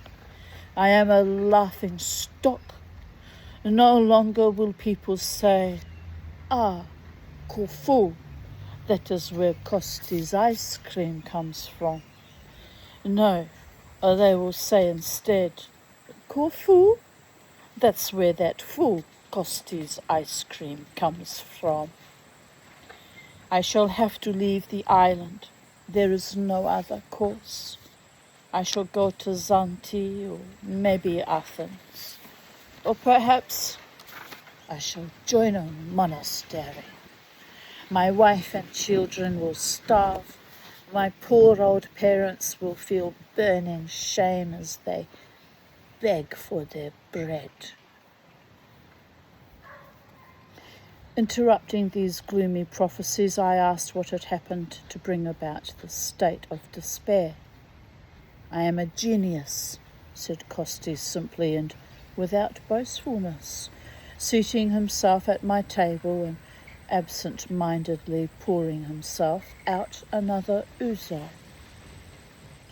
I am a laughing stock. No longer will people say, 'Ah, Corfu, that is where Costi's ice cream comes from.' No, they will say instead, 'Corfu, that's where that fool Costi's ice cream comes from.' I shall have to leave the island. There is no other course. I shall go to Zante or maybe Athens. Or perhaps I shall join a monastery. My wife and children will starve. My poor old parents will feel burning shame as they beg for their bread." Interrupting these gloomy prophecies, I asked what had happened to bring about this state of despair. "I am a genius," said Costi simply and without boastfulness, seating himself at my table and absent-mindedly pouring himself out another ouzo.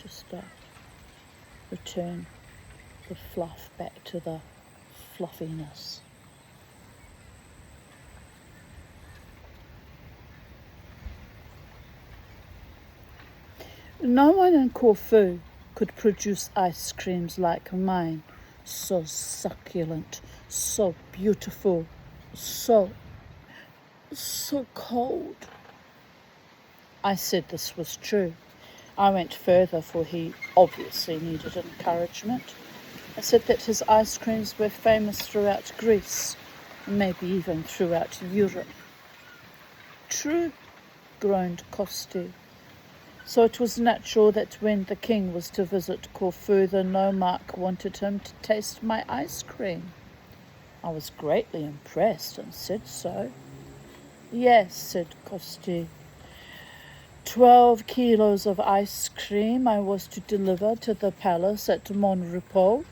Just return the fluff back to the fluffiness. No one in Corfu could produce ice creams like mine, so succulent, so beautiful, so cold. I said this was true. I went further, for he obviously needed encouragement. I said that his ice creams were famous throughout Greece, maybe even throughout Europe. "True," groaned Costi. So it was natural that when the king was to visit Corfu, the Nomarch wanted him to taste my ice cream. I was greatly impressed and said so. "Yes," said Costi. 12 kilos of ice cream I was to deliver to the palace at Monrepos,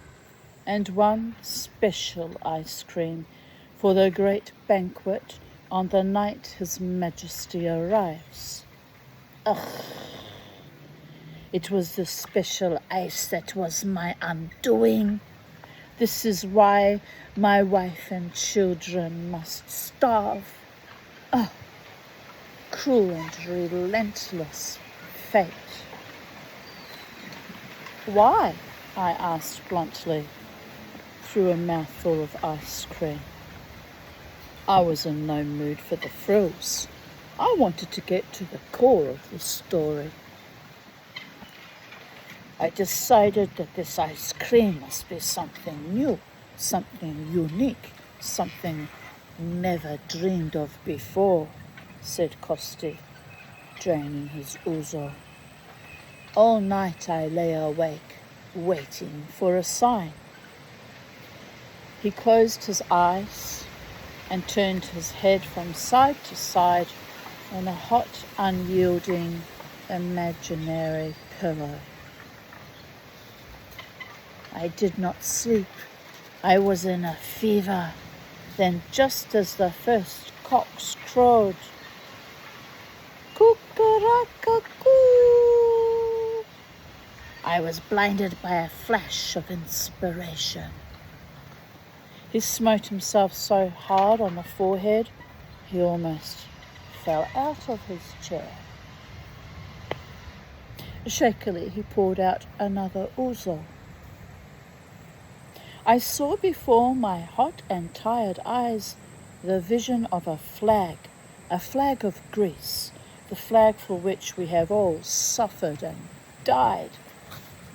and 1 special ice cream for the great banquet on the night His Majesty arrives. Ugh! It was the special ice that was my undoing. This is why my wife and children must starve. Oh, cruel and relentless fate." "Why?" I asked bluntly, through a mouthful of ice cream. I was in no mood for the frills. I wanted to get to the core of the story. "I decided that this ice cream must be something new, something unique, something never dreamed of before," said Costi, draining his ouzo. "All night I lay awake, waiting for a sign. He closed his eyes and turned his head from side to side on a hot, unyielding, imaginary pillow. I did not sleep. I was in a fever. Then, just as the first cocks crowed, "Cuckaracuckoo," I was blinded by a flash of inspiration. He smote himself so hard on the forehead, he almost fell out of his chair. Shakily, he poured out another ouzo. I saw before my hot and tired eyes the vision of a flag of Greece, the flag for which we have all suffered and died.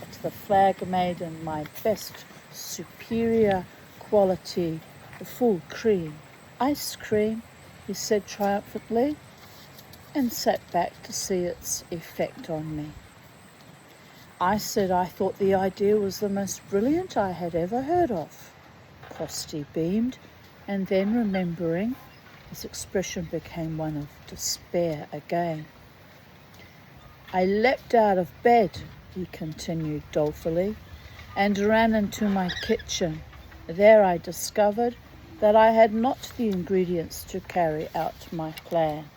It's the flag made in my best, superior quality, full cream. Ice cream, he said triumphantly, and sat back to see its effect on me. I said I thought the idea was the most brilliant I had ever heard of. Costi beamed, and then, remembering, his expression became one of despair again. I leapt out of bed, he continued dolefully, and ran into my kitchen. There I discovered that I had not the ingredients to carry out my plan.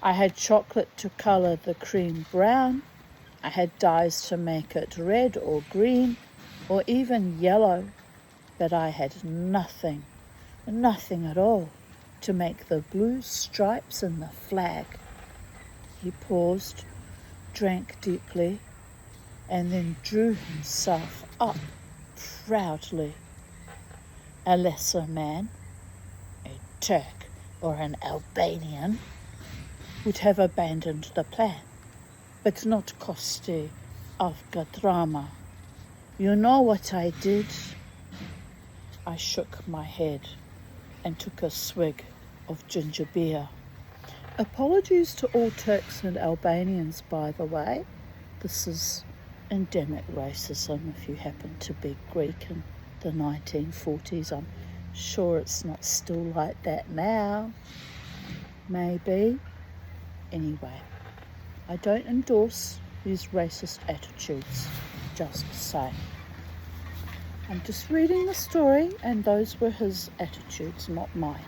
I had chocolate to colour the cream brown. I had dyes to make it red or green or even yellow, but I had nothing at all to make the blue stripes in the flag. He paused, drank deeply, and then drew himself up proudly. A lesser man, a Turk or an Albanian, would have abandoned the plan, but not Costi of Gadrama. You know what I did? I shook my head and took a swig of ginger beer. Apologies to all Turks and Albanians, by the way. This is endemic racism if you happen to be Greek in the 1940s. I'm sure it's not still like that now. Maybe. Anyway, I don't endorse these racist attitudes, just saying. I'm just reading the story, and those were his attitudes, not mine.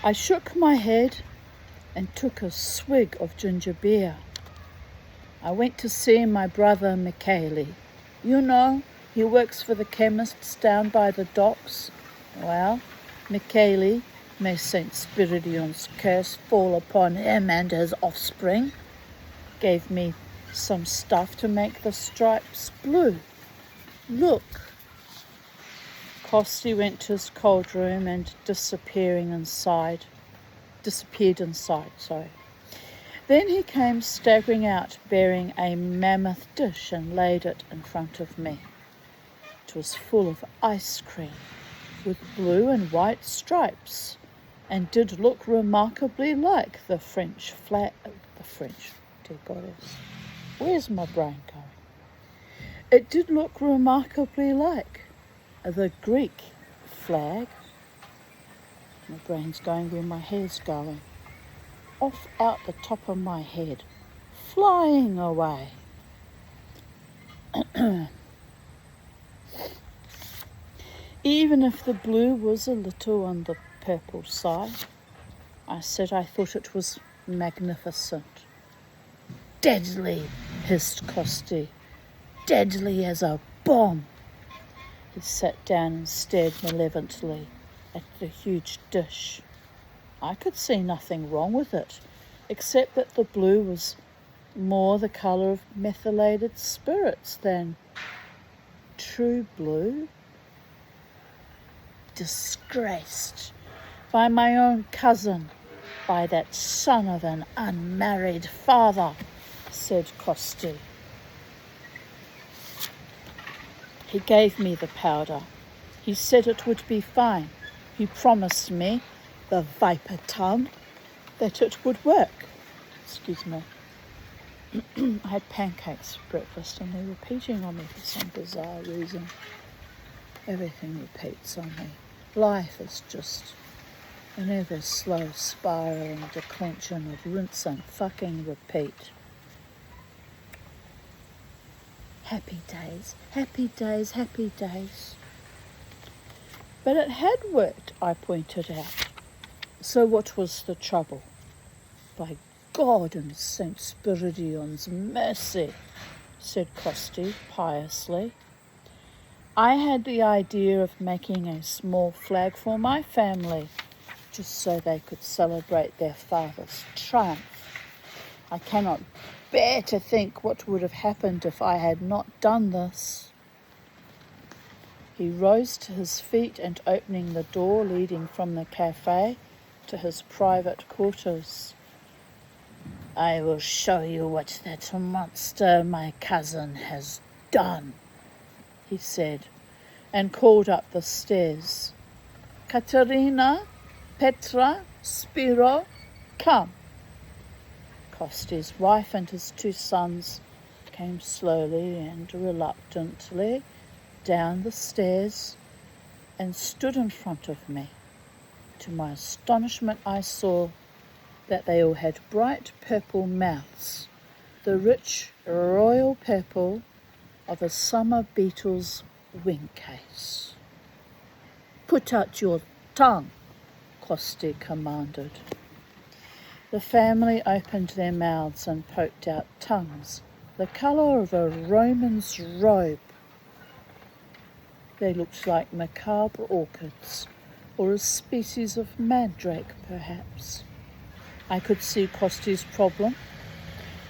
I shook my head and took a swig of ginger beer. I went to see my brother Michele. You know, he works for the chemists down by the docks. Well, Michele, may St. Spiridion's curse fall upon him and his offspring, gave me some stuff to make the stripes blue. Look. Costi went to his cold room and disappeared inside. Then he came staggering out, bearing a mammoth dish, and laid it in front of me. It was full of ice cream with blue and white stripes, and did look remarkably like the French flag. Dear goddess, where's my brain going? It did look remarkably like the Greek flag. My brain's going where my hair's going. Off out the top of my head, flying away. Even if the blue was a little on the purple side, I said I thought it was magnificent. Deadly, hissed Costi. Deadly as a bomb. He sat down and stared malevolently at the huge dish. I could see nothing wrong with it, except that the blue was more the colour of methylated spirits than true blue. Disgraced by my own cousin, by that son of an unmarried father, said Costi. He gave me the powder. He said it would be fine. He promised me, the viper tongue, that it would work. Excuse me. I had pancakes for breakfast and they're repeating on me for some bizarre reason. Everything repeats on me. Life is just an ever slow spiralling declension of rinse and fucking repeat. Happy days, happy days, happy days. But it had worked, I pointed out. So what was the trouble? By God and Saint Spiridion's mercy, said Costi piously. I had the idea of making a small flag for my family, just so they could celebrate their father's triumph. I cannot bear to think what would have happened if I had not done this. He rose to his feet and opening the door leading from the cafe to his private quarters. I will show you what that monster my cousin has done, he said, and called up the stairs. Katerina, Petra, Spiro, come. Costi's wife and his 2 sons came slowly and reluctantly down the stairs and stood in front of me. To my astonishment, I saw that they all had bright purple mouths, the rich royal purple of a summer beetle's wing case. Put out your tongue, Costi commanded. The family opened their mouths and poked out tongues, the colour of a Roman's robe. They looked like macabre orchids, or a species of mandrake, perhaps. I could see Costi's problem.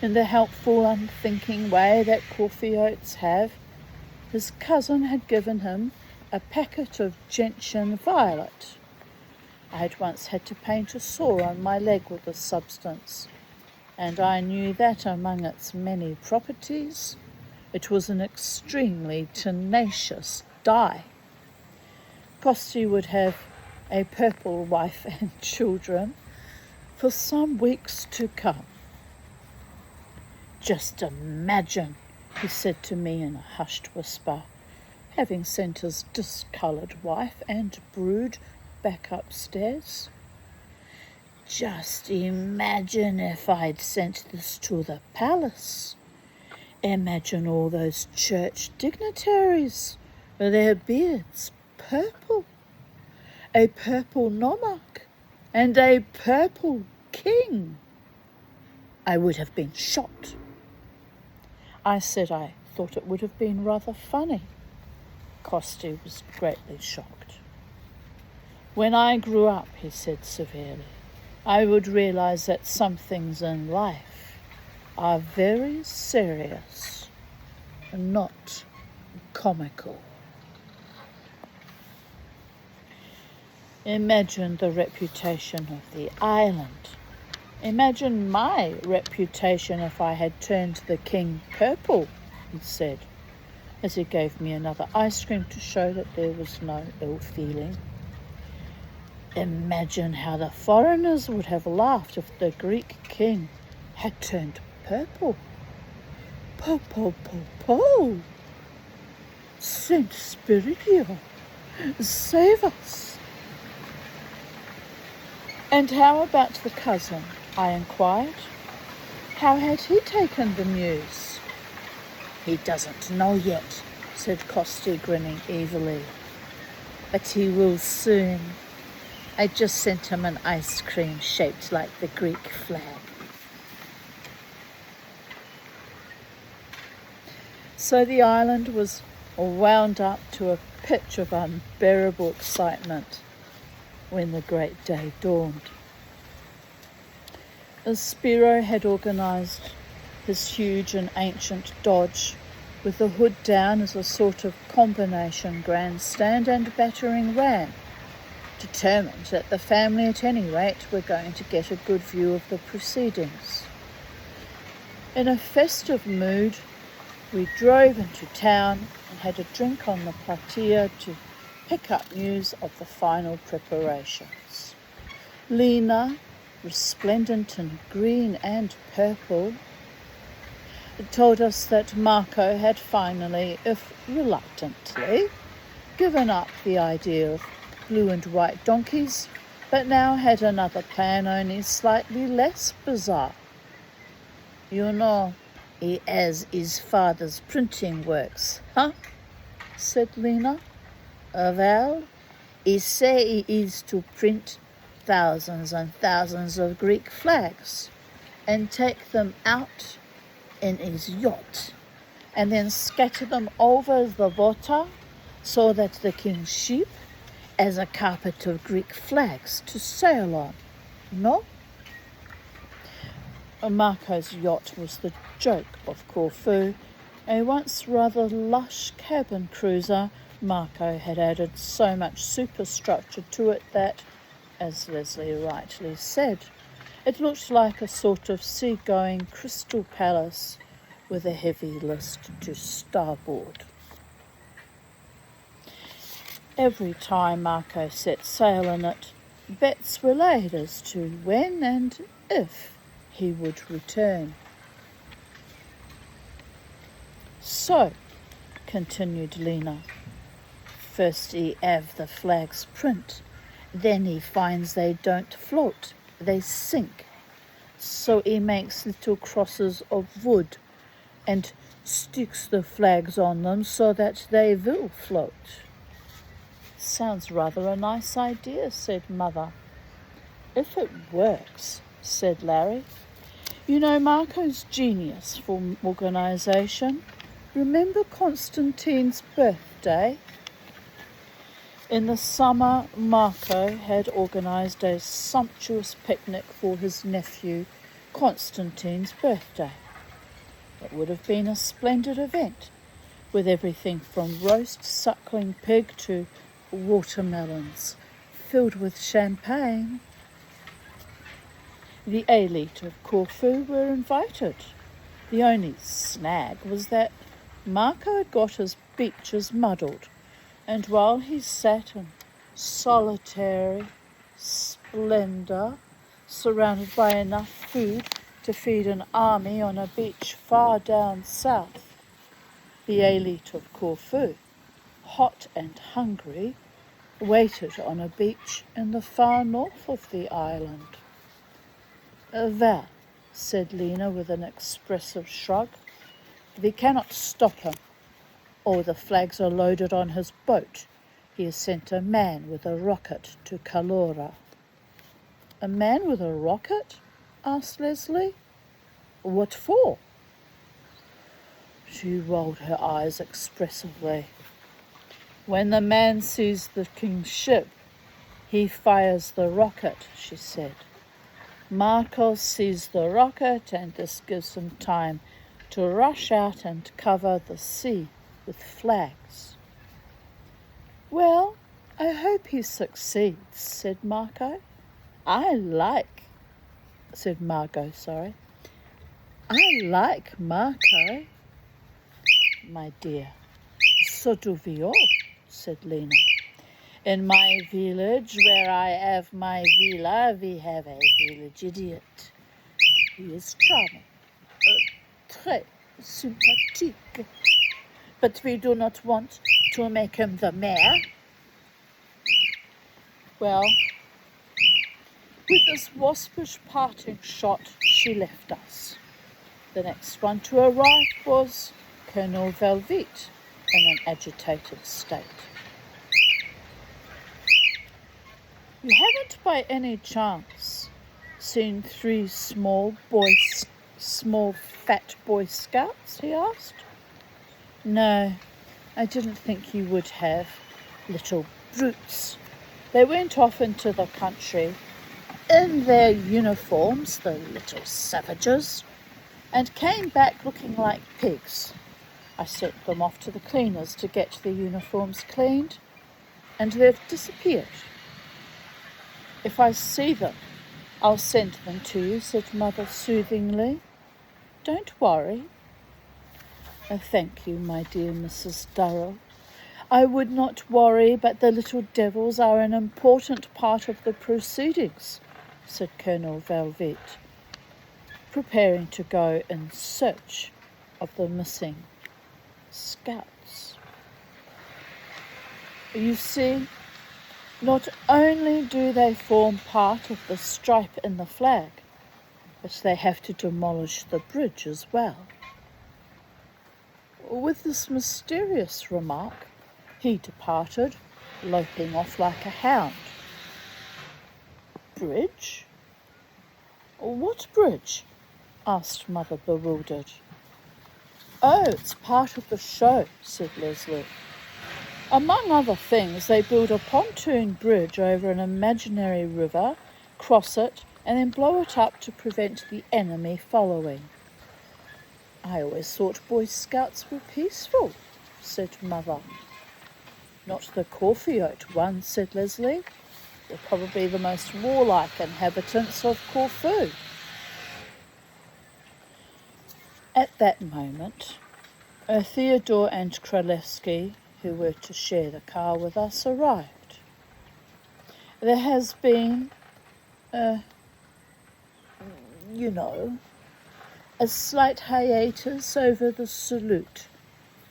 In the helpful, unthinking way that Corfiotes have, his cousin had given him a packet of gentian violet. I had once had to paint a sore on my leg with this substance, and I knew that among its many properties, it was an extremely tenacious dye. Costi would have a purple wife and children for some weeks to come. Just imagine, he said to me in a hushed whisper, having sent his discoloured wife and brood back upstairs. Just imagine if I'd sent this to the palace. Imagine all those church dignitaries with their beards purple, a purple nomarch and a purple king. I would have been shot. I said I thought it would have been rather funny. Costi was greatly shocked. When I grew up, he said severely, I would realise that some things in life are very serious and not comical. Imagine the reputation of the island. Imagine my reputation if I had turned the king purple, he said, as he gave me another ice cream to show that there was no ill feeling. Imagine how the foreigners would have laughed if the Greek king had turned purple. Po, po, po, po. Saint Spiridio, save us. And how about the cousin? I inquired. How had he taken the news? He doesn't know yet, said Costi, grinning evilly. But he will soon. I just sent him an ice cream shaped like the Greek flag. So the island was wound up to a pitch of unbearable excitement when the great day dawned. As Spiro had organised his huge and ancient dodge with the hood down as a sort of combination grandstand and battering ram, determined that the family at any rate were going to get a good view of the proceedings. In a festive mood, we drove into town and had a drink on the platea to pick up news of the final preparations. Lena, resplendent in green and purple. It told us that Marco had finally, if reluctantly, given up the idea of blue and white donkeys, but now had another plan, only slightly less bizarre. You know, he has his father's printing works, huh? Said Lena. Well, he say he is to print thousands and thousands of Greek flags and take them out in his yacht and then scatter them over the water so that the king's ship has a carpet of Greek flags to sail on. No? Marco's yacht was the joke of Corfu, a once rather lush cabin cruiser. Marco had added so much superstructure to it that, as Leslie rightly said, it looked like a sort of sea-going crystal palace with a heavy list to starboard. Every time Marco set sail in it, bets were laid as to when and if he would return. So, continued Lena, first he have the flags print, then he finds they don't float, they sink. So he makes little crosses of wood and sticks the flags on them so that they will float. Sounds rather a nice idea, said Mother. If it works, said Larry. You know Marco's genius for organisation. Remember Constantine's birthday? In the summer, Marco had organised a sumptuous picnic for his nephew, Constantine's birthday. It would have been a splendid event, with everything from roast suckling pig to watermelons, filled with champagne. The elite of Corfu were invited. The only snag was that Marco had got his beaches muddled, and while he sat in solitary splendour, surrounded by enough food to feed an army on a beach far down south, the elite of Corfu, hot and hungry, waited on a beach in the far north of the island. Well, said Lena with an expressive shrug, we cannot stop him. All the flags are loaded on his boat. He has sent a man with a rocket to Calora. A man with a rocket? Asked Leslie. What for? She rolled her eyes expressively. When the man sees the king's ship, he fires the rocket, she said. Marco sees the rocket, and this gives him time to rush out and cover the sea with flags. Well, I hope he succeeds, said Margot. I like Marco. My dear, so do we all, said Lena. In my village, where I have my villa, we have a village idiot. He is charming, très sympathique, but we do not want to make him the mayor. Well, with this waspish parting shot, she left us. The next one to arrive was Colonel Velvet in an agitated state. You haven't by any chance seen 3 small fat Boy Scouts, he asked. No, I didn't think you would have, little brutes. They went off into the country in their uniforms, the little savages, and came back looking like pigs. I sent them off to the cleaners to get their uniforms cleaned, and they've disappeared. If I see them, I'll send them to you, said Mother soothingly. Don't worry. Oh, thank you, my dear Mrs. Durrell. I would not worry, but the little devils are an important part of the proceedings, said Colonel Velvet, preparing to go in search of the missing scouts. You see, not only do they form part of the stripe in the flag, but they have to demolish the bridge as well. With this mysterious remark, he departed, loping off like a hound. Bridge? What bridge? Asked Mother, bewildered. Oh, it's part of the show, said Leslie. Among other things, they build a pontoon bridge over an imaginary river, cross it, and then blow it up to prevent the enemy following. I always thought Boy Scouts were peaceful, said Mother. Not the Corfiote one, said Leslie. They're probably the most warlike inhabitants of Corfu. At that moment, Theodore and Kralewski, who were to share the car with us, arrived. There has been, a slight hiatus over the salute,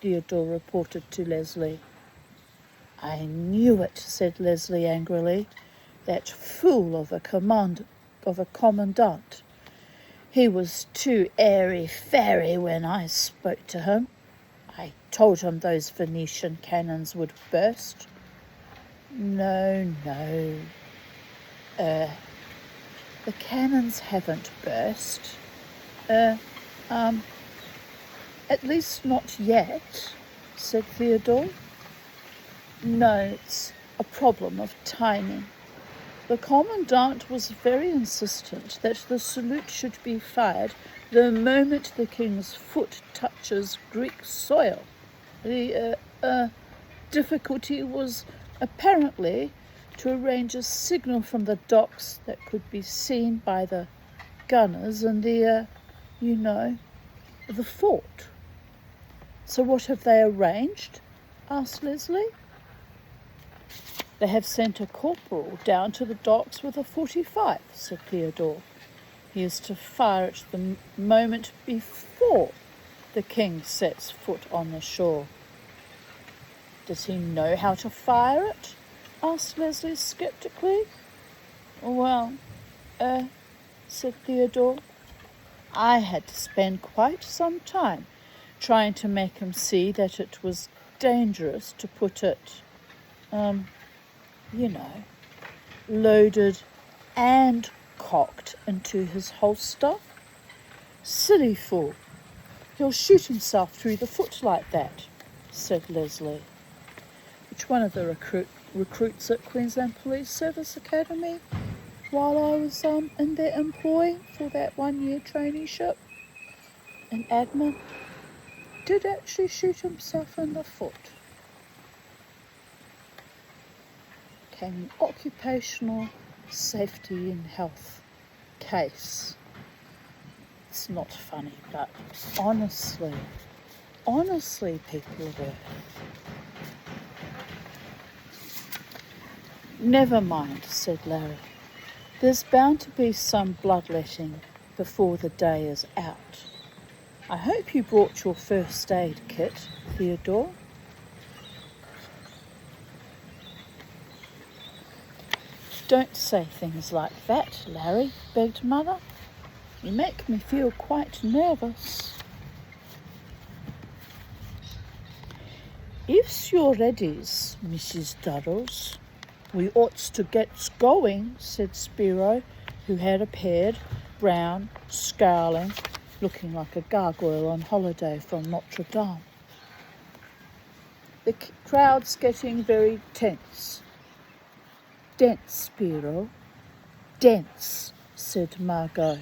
Theodore reported to Leslie. I knew it, said Leslie angrily. That fool of a commandant. He was too airy-fairy when I spoke to him. I told him those Venetian cannons would burst. No. The cannons haven't burst. At least not yet, said Theodore. No, it's a problem of timing. The commandant was very insistent that the salute should be fired the moment the king's foot touches Greek soil. The difficulty was apparently to arrange a signal from the docks that could be seen by the gunners and the fort. So what have they arranged? Asked Leslie. They have sent a corporal down to the docks with a 45, said Theodore. He is to fire it the moment before the king sets foot on the shore. Does he know how to fire it? Asked Leslie sceptically. Well, said Theodore. I had to spend quite some time trying to make him see that it was dangerous to put it, loaded and cocked into his holster. Silly fool. He'll shoot himself through the foot like that, said Leslie. Which one of the recruits at Queensland Police Service Academy while I was in their employ for that 1-year traineeship in admin did actually shoot himself in the foot. Came an occupational safety and health case. It's not funny, but honestly, people of Earth. Never mind, said Larry. There's bound to be some bloodletting before the day is out. I hope you brought your first aid kit, Theodore. Don't say things like that, Larry, begged Mother. You make me feel quite nervous. If you're ready, Mrs. Durrells, we ought to get going, said Spiro, who had appeared, brown, scowling, looking like a gargoyle on holiday from Notre Dame. The crowd's getting very tense. Dense, Spiro. Dense, said Margot.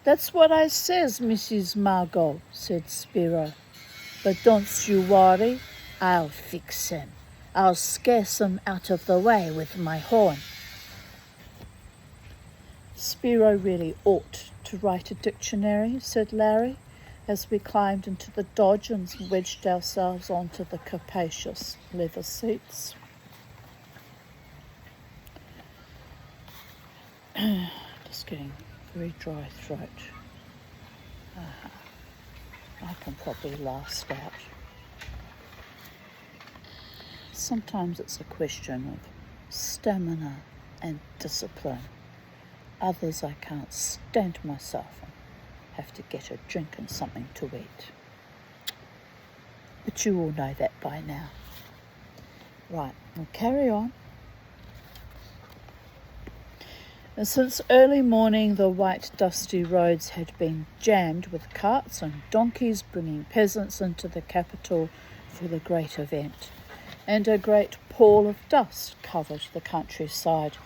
That's what I says, Mrs. Margot, said Spiro. But don't you worry, I'll fix him. I'll scarce him out of the way with my horn. Spiro really ought to write a dictionary, said Larry, as we climbed into the Dodge and wedged ourselves onto the capacious leather seats. just getting very dry throat. I can probably last out. Sometimes it's a question of stamina and discipline. Others I can't stand myself and have to get a drink and something to eat. But you all know that by now. Right, we'll carry on. And since early morning, the white dusty roads had been jammed with carts and donkeys bringing peasants into the capital for the great event. And a great pall of dust covered the countryside,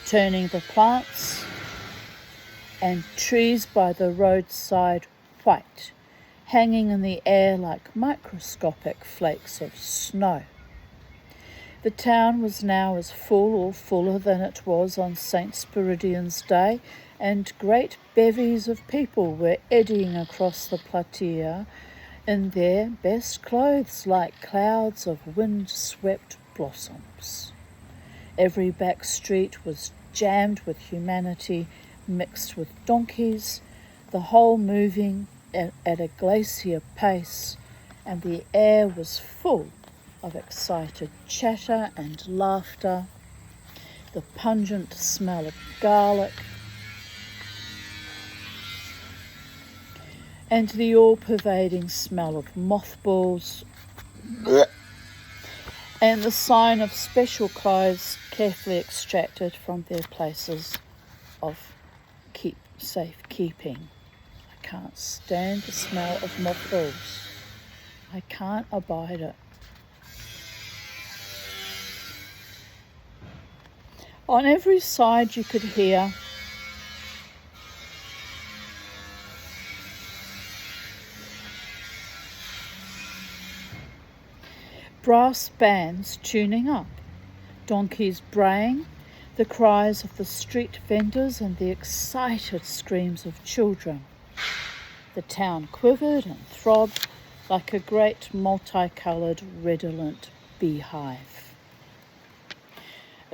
turning the plants and trees by the roadside white, hanging in the air like microscopic flakes of snow. The town was now as full or fuller than it was on St. Spiridian's Day, and great bevies of people were eddying across the platea in their best clothes like clouds of wind-swept blossoms. Every back street was jammed with humanity mixed with donkeys, the whole moving at a glacier pace, and the air was full of excited chatter and laughter, the pungent smell of garlic, and the all-pervading smell of mothballs, and the sign of special clothes carefully extracted from their places of safekeeping. I can't stand the smell of mothballs. I can't abide it. On every side you could hear brass bands tuning up, donkeys braying, the cries of the street vendors and the excited screams of children. The town quivered and throbbed like a great multicoloured redolent beehive.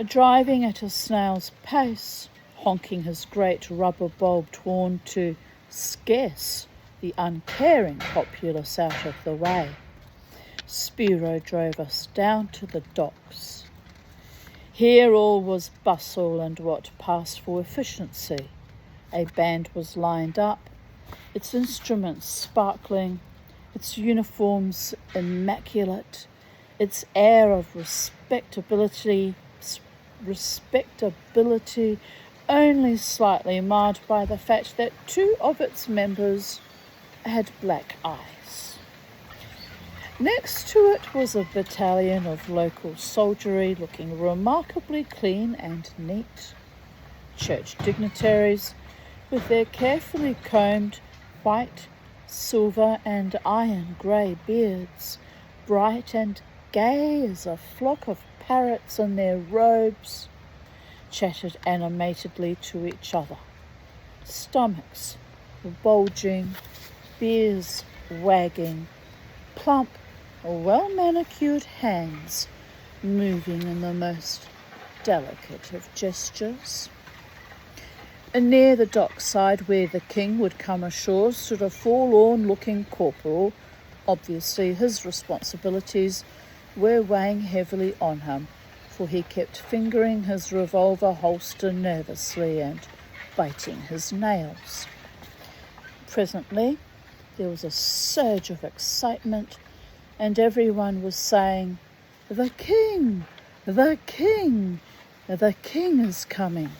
Driving at a snail's pace, honking his great rubber bulbed horn to scarce the uncaring populace out of the way, Spiro drove us down to the docks. Here all was bustle and what passed for efficiency. A band was lined up, its instruments sparkling, its uniforms immaculate, its air of respectability only slightly marred by the fact that two of its members had black eyes. Next to it was a battalion of local soldiery looking remarkably clean and neat. Church dignitaries with their carefully combed white, silver and iron grey beards, bright and gay as a flock of parrots in their robes, chattered animatedly to each other. Stomachs bulging, beers wagging, plump, well-manicured hands moving in the most delicate of gestures. And near the dockside where the king would come ashore stood a forlorn-looking corporal. Obviously his responsibilities were weighing heavily on him, for he kept fingering his revolver holster nervously and biting his nails. Presently there was a surge of excitement, and everyone was saying, "The king! The king! The king is coming!"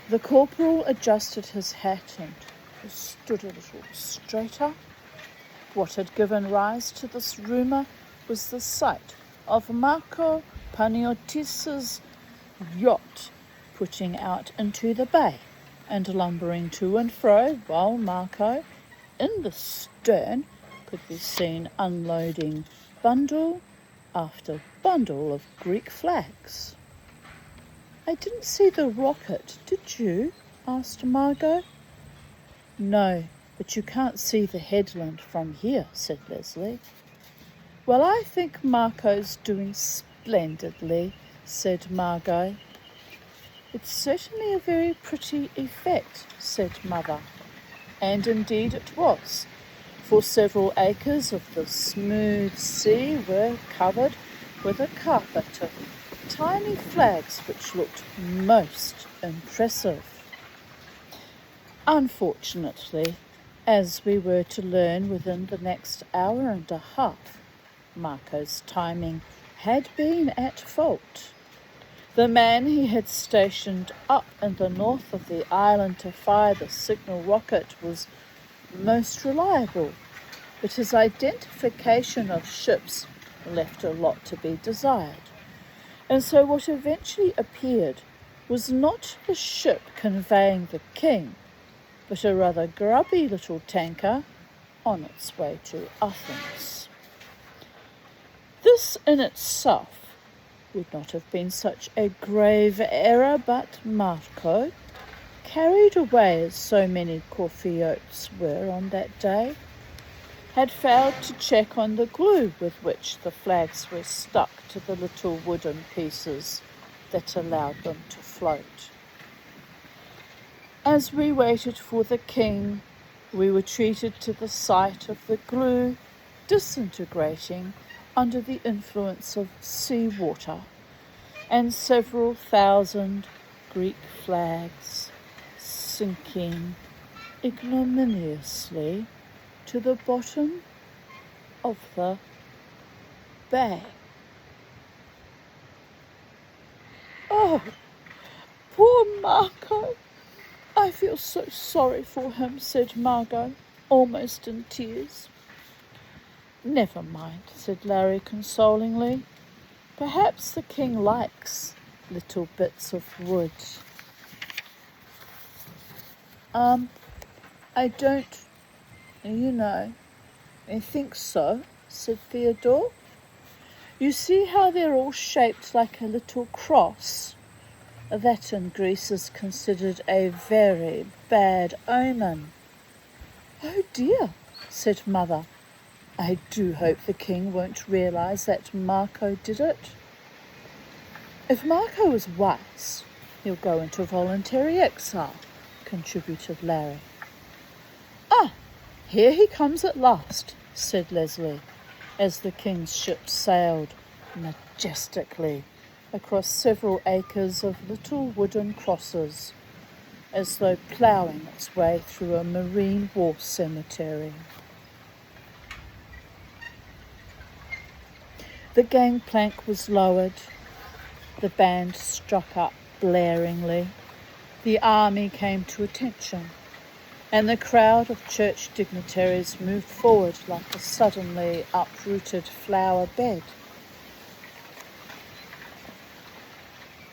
The corporal adjusted his hat and stood a little straighter. What had given rise to this rumour was the sight of Marco Paniotis's yacht putting out into the bay and lumbering to and fro, while Marco, in the stern, could be seen unloading bundle after bundle of Greek flags. "I didn't see the rocket, did you?" asked Margot. "No, but you can't see the headland from here," said Leslie. "Well, I think Marco's doing splendidly," said Margot. "It's certainly a very pretty effect," said Mother. And indeed it was, for several acres of the smooth sea were covered with a carpet of tiny flags which looked most impressive. Unfortunately, as we were to learn within the next hour and a half, Marco's timing had been at fault. The man he had stationed up in the north of the island to fire the signal rocket was most reliable, but his identification of ships left a lot to be desired. And so what eventually appeared was not the ship conveying the king, but a rather grubby little tanker on its way to Athens. This in itself would not have been such a grave error, but Marco, carried away as so many Corphiotes were on that day, had failed to check on the glue with which the flags were stuck to the little wooden pieces that allowed them to float. As we waited for the king, we were treated to the sight of the glue disintegrating under the influence of seawater, and several thousand Greek flags sinking ignominiously to the bottom of the bay. "Oh, poor Marco! I feel so sorry for him," said Margot, almost in tears. "Never mind," said Larry consolingly. "Perhaps the king likes little bits of wood." I don't, I think so," said Theodore. "You see how they're all shaped like a little cross? That in Greece is considered a very bad omen." "Oh dear," said Mother. "I do hope the king won't realise that Marco did it." "If Marco is wise, he'll go into voluntary exile," contributed Larry. "Ah, here he comes at last," said Leslie, as the king's ship sailed majestically across several acres of little wooden crosses, as though ploughing its way through a marine war cemetery. The gangplank was lowered. The band struck up blaringly. The army came to attention, and the crowd of church dignitaries moved forward like a suddenly uprooted flower bed.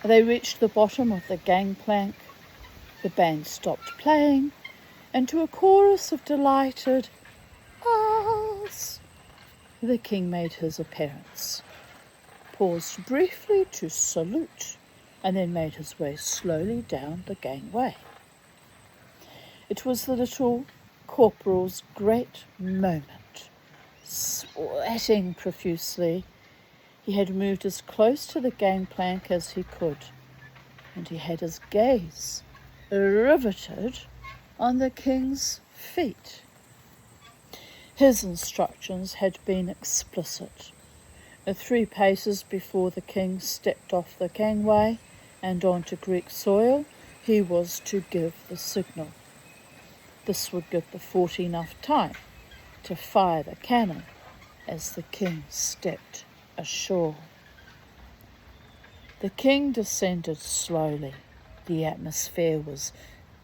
They reached the bottom of the gangplank. The band stopped playing, and to a chorus of delighted ahs, the king made his appearance, paused briefly to salute, and then made his way slowly down the gangway. It was the little corporal's great moment. Sweating profusely, he had moved as close to the gangplank as he could, and he had his gaze riveted on the king's feet. His instructions had been explicit. 3 paces before the king stepped off the gangway and onto Greek soil, he was to give the signal. This would give the fort enough time to fire the cannon as the king stepped ashore. The king descended slowly. The atmosphere was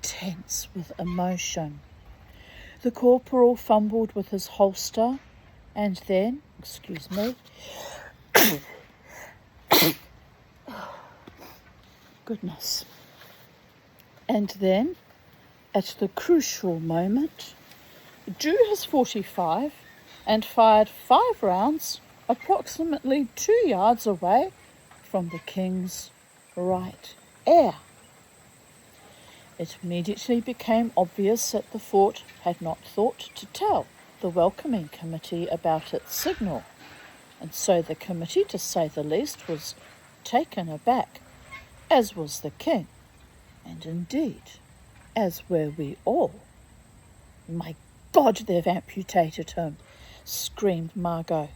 tense with emotion. The corporal fumbled with his holster, and then, goodness. And then, at the crucial moment, drew his .45 and fired 5 rounds approximately 2 yards away from the king's right ear. It immediately became obvious that the fort had not thought to tell the welcoming committee about its signal, and so the committee, to say the least, was taken aback, as was the king, And indeed, as were we all. "My God, they've amputated him," screamed Margot,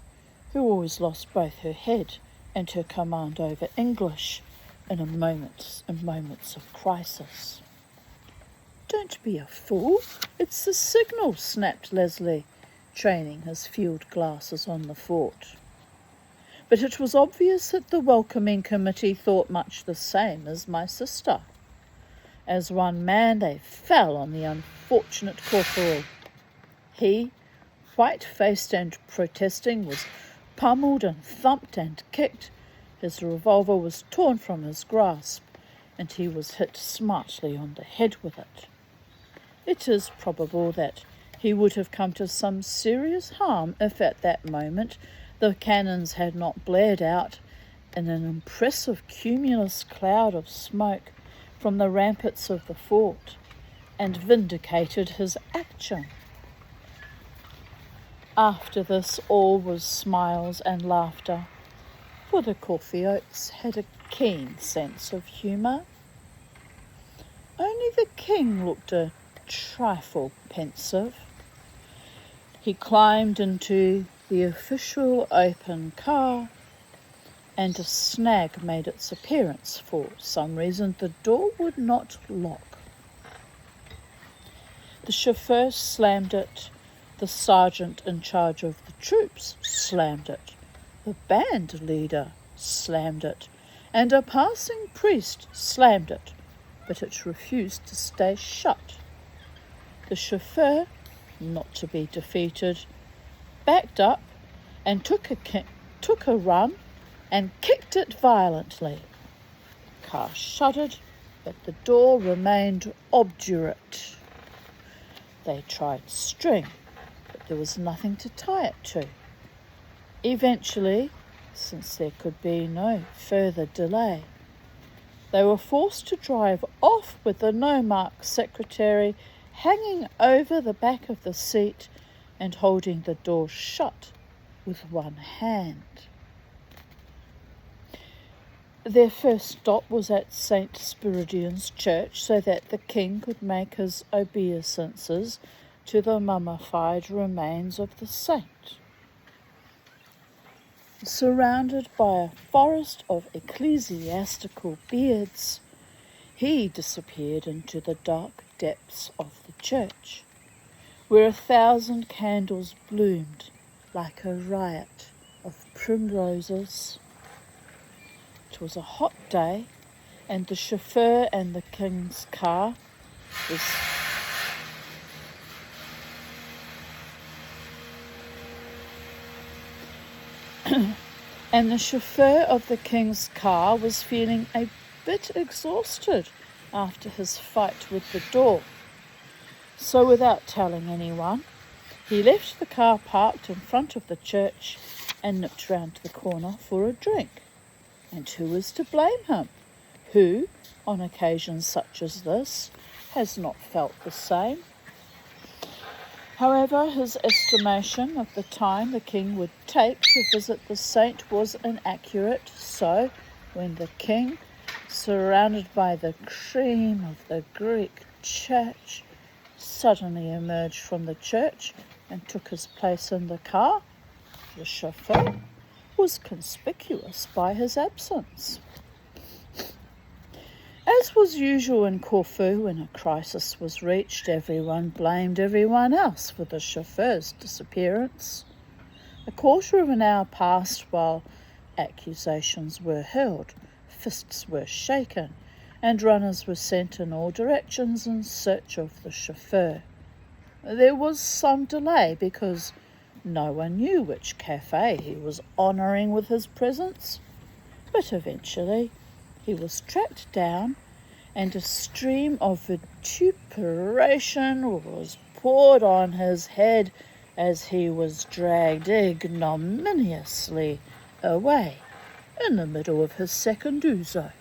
who always lost both her head and her command over English in moments of crisis. "Don't be a fool, it's the signal," snapped Leslie, training his field glasses on the fort. But it was obvious that the welcoming committee thought much the same as my sister. As one man they fell on the unfortunate corporal. He, white-faced and protesting, was pummelled and thumped and kicked. His revolver was torn from his grasp, and he was hit smartly on the head with it. It is probable that he would have come to some serious harm if at that moment the cannons had not blared out in an impressive cumulus cloud of smoke from the ramparts of the fort and vindicated his action. After this all was smiles and laughter, for the Corfiotes had a keen sense of humour. Only the king looked a trifle pensive. He climbed into the official open car, and a snag made its appearance. For some reason the door would not lock. The chauffeur slammed it, the sergeant in charge of the troops slammed it, the band leader slammed it, and a passing priest slammed it, but it refused to stay shut. The chauffeur, not to be defeated, backed up and took a run and kicked it violently. The car shuddered, but the door remained obdurate. They tried string, but there was nothing to tie it to. Eventually, since there could be no further delay, they were forced to drive off with the Nomarch secretary hanging over the back of the seat and holding the door shut with one hand. Their first stop was at St. Spiridian's Church, so that the king could make his obeisances to the mummified remains of the saint. Surrounded by a forest of ecclesiastical beards, he disappeared into the dark depths of the church, where 1,000 candles bloomed like a riot of primroses. It was a hot day, and the chauffeur and the king's car was and the chauffeur of the king's car was feeling a bit exhausted after his fight with the door. So without telling anyone, he left the car parked in front of the church and nipped round the corner for a drink. And who is to blame him? Who, on occasions such as this, has not felt the same? However, his estimation of the time the king would take to visit the saint was inaccurate, so when the king, surrounded by the cream of the Greek church, suddenly emerged from the church and took his place in the car, the chauffeur was conspicuous by his absence. As was usual in Corfu, when a crisis was reached, everyone blamed everyone else for the chauffeur's disappearance. A quarter of an hour passed while accusations were hurled, fists were shaken, and runners were sent in all directions in search of the chauffeur. There was some delay because no one knew which cafe he was honouring with his presence, but eventually he was tracked down, and a stream of vituperation was poured on his head as he was dragged ignominiously away in the middle of his second ouzo.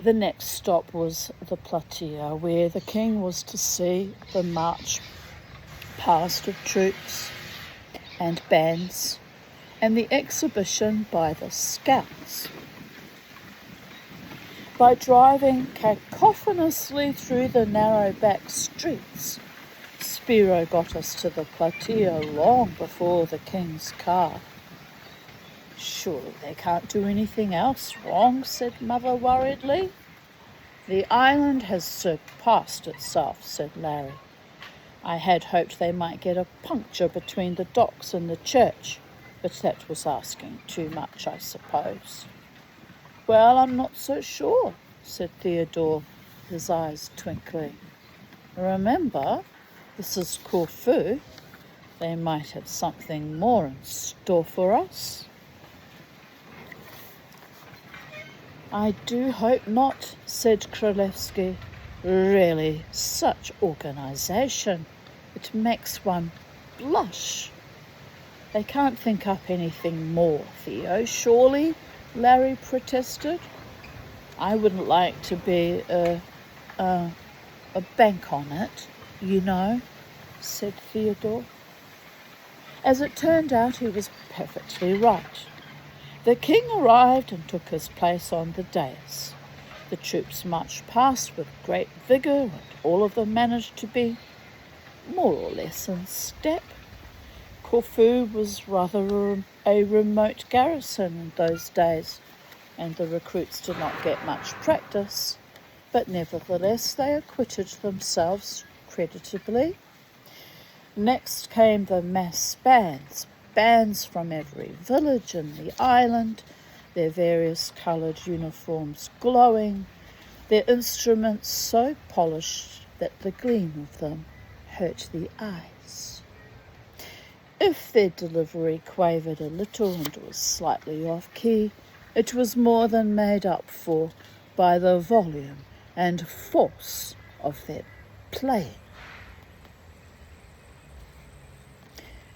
The next stop was the platea, where the king was to see the march past of troops and bands and the exhibition by the scouts. By driving cacophonously through the narrow back streets, Spiro got us to the plateau long before the king's car. Surely they can't do anything else wrong, said Mother worriedly. The island has surpassed itself, said Larry. I had hoped they might get a puncture between the docks and the church, but that was asking too much, I suppose. Well, I'm not so sure, said Theodore, his eyes twinkling. Remember, this is Corfu. They might have something more in store for us. I do hope not, said Królewski. Really, such organisation. It makes one blush. They can't think up anything more, Theo, surely? Larry protested. I wouldn't like to be a bank on it, you know, said Theodore. As it turned out, he was perfectly right. The king arrived and took his place on the dais. The troops marched past with great vigour, and all of them managed to be more or less in step. Corfu was rather a remote garrison in those days, and the recruits did not get much practice, but nevertheless they acquitted themselves creditably. Next came the mass bands from every village in the island, their various coloured uniforms glowing, their instruments so polished that the gleam of them hurt the eyes. If their delivery quavered a little and was slightly off-key, it was more than made up for by the volume and force of their playing.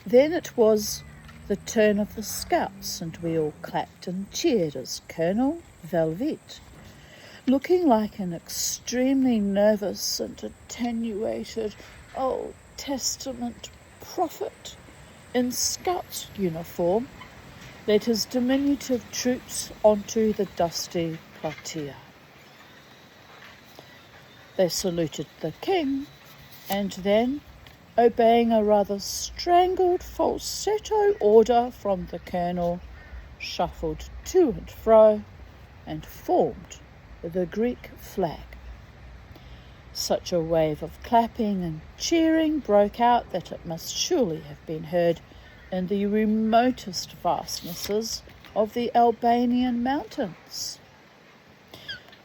Then it was the turn of the scouts, and we all clapped and cheered as Colonel Velvet, looking like an extremely nervous and attenuated Old Testament prophet in scout's uniform, led his diminutive troops onto the dusty plateau. They saluted the king, and then, obeying a rather strangled falsetto order from the colonel, shuffled to and fro and formed the Greek flag. Such a wave of clapping and cheering broke out that it must surely have been heard in the remotest vastnesses of the Albanian mountains.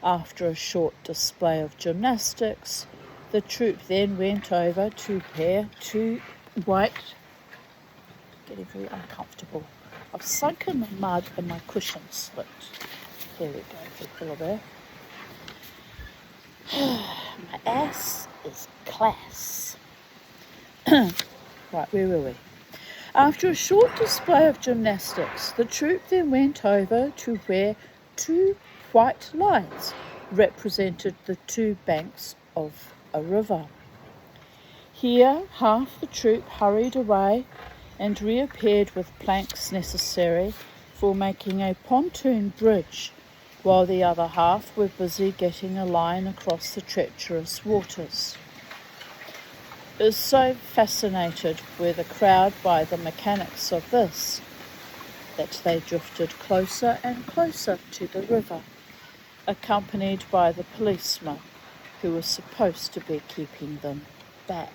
After a short display of gymnastics, the troop then went over to pair two white... Getting very uncomfortable. I've sunk in the mud and my cushion slipped. There we go, people are there. My ass is class. Right, where were we? After a short display of gymnastics, the troop then went over to where two white lines represented the two banks of a river. Here, half the troop hurried away and reappeared with planks necessary for making a pontoon bridge, while the other half were busy getting a line across the treacherous waters. So fascinated were the crowd by the mechanics of this, that they drifted closer and closer to the river, accompanied by the policeman who was supposed to be keeping them back.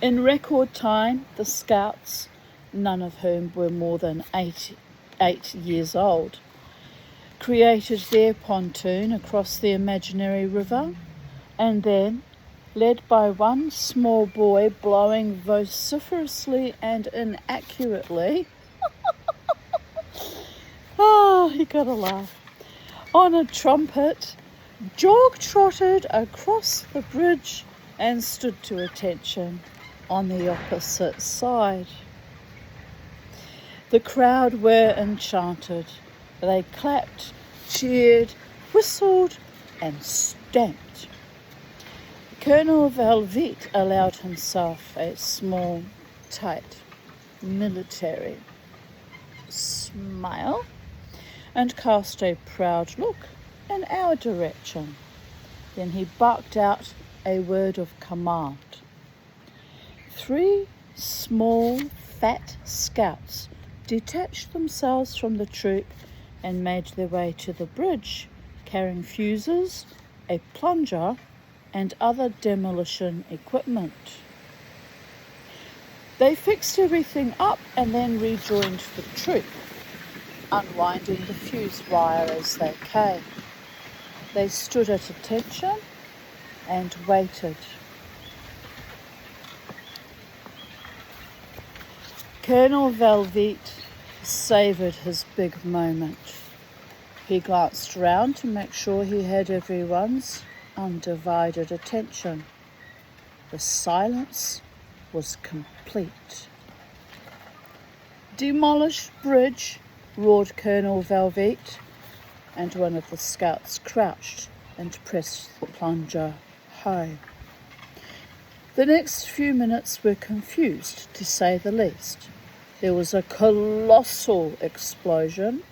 In record time, the scouts, none of whom were more than 8 years old, created their pontoon across the imaginary river, and then, led by one small boy blowing vociferously and inaccurately, you gotta laugh, on a trumpet, jog-trotted across the bridge and stood to attention on the opposite side. The crowd were enchanted. They clapped, cheered, whistled, and stamped. Colonel Velvet allowed himself a small, tight, military smile and cast a proud look in our direction. Then he barked out a word of command. 3 small, fat scouts detached themselves from the troop and made their way to the bridge, carrying fuses, a plunger, and other demolition equipment. They fixed everything up and then rejoined the troop, unwinding the fuse wire as they came. They stood at attention and waited. Colonel Velvet savoured his big moment. He glanced round to make sure he had everyone's undivided attention. The silence was complete. "Demolish bridge," roared Colonel Velvet, and one of the scouts crouched and pressed the plunger home. The next few minutes were confused, to say the least. There was a colossal explosion.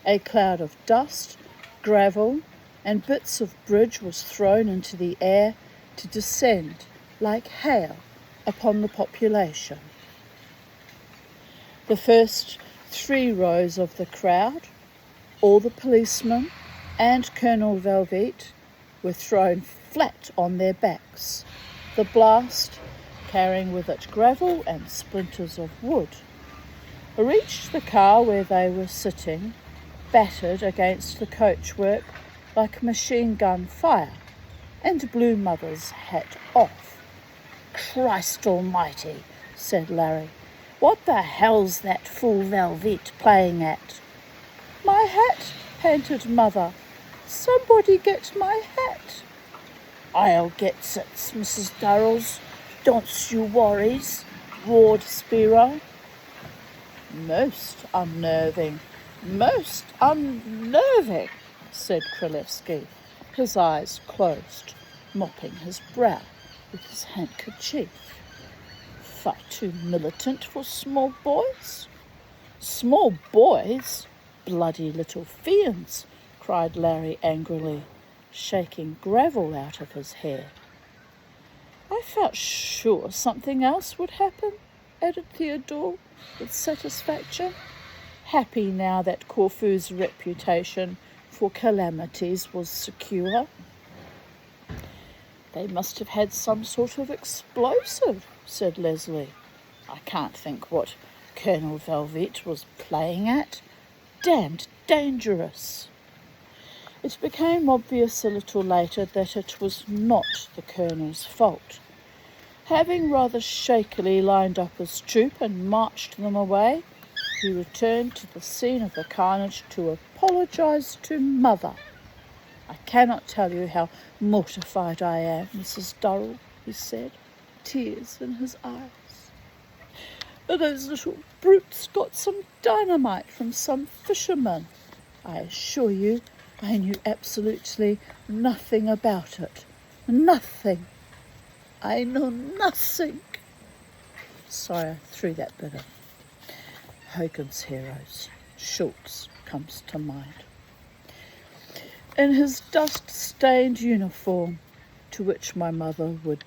A cloud of dust, gravel, and bits of bridge was thrown into the air to descend like hail upon the population. The first 3 rows of the crowd, all the policemen and Colonel Velvet, were thrown flat on their backs, the blast carrying with it gravel and splinters of wood. Reached the car where they were sitting, battered against the coachwork like machine gun fire, and blew Mother's hat off. "Christ almighty," said Larry. "What the hell's that fool Velvet playing at?" "My hat," panted Mother. "Somebody get my hat." "I'll get it, Mrs. Durrells. Don't you worries," roared Spiro. Most unnerving, said Kralewski, his eyes closed, mopping his brow with his handkerchief. "Far too militant for small boys." "Small boys? Bloody little fiends," cried Larry angrily, shaking gravel out of his hair. "I felt sure something else would happen," added Theodore with satisfaction, happy now that Corfu's reputation for calamities was secure. "They must have had some sort of explosive," said Leslie. "I can't think what Colonel Velvet was playing at. Damned dangerous." It became obvious a little later that it was not the Colonel's fault. Having rather shakily lined up his troop and marched them away, he returned to the scene of the carnage to apologise to Mother. "I cannot tell you how mortified I am, Mrs. Durrell," he said, tears in his eyes. "Those little brutes got some dynamite from some fisherman. I assure you I knew absolutely nothing about it. Nothing. I know nothing." Sorry, I threw that bit in. Hogan's Heroes. Schultz comes to mind. In his dust-stained uniform, to which my mother would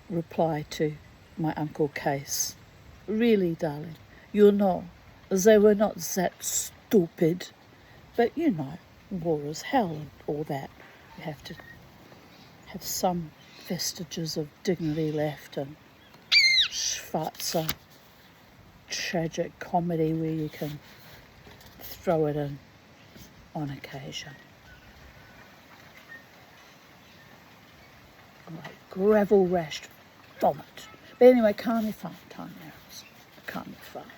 reply to my Uncle Case, "Really, darling, you know, they were not that stupid. But, you know, war is hell and all that. You have to have some vestiges of dignity left, and Schwarzer tragic comedy where you can throw it in on occasion." Like gravel-rashed vomit. But anyway, calm your fun, time arrows. Calm your fun.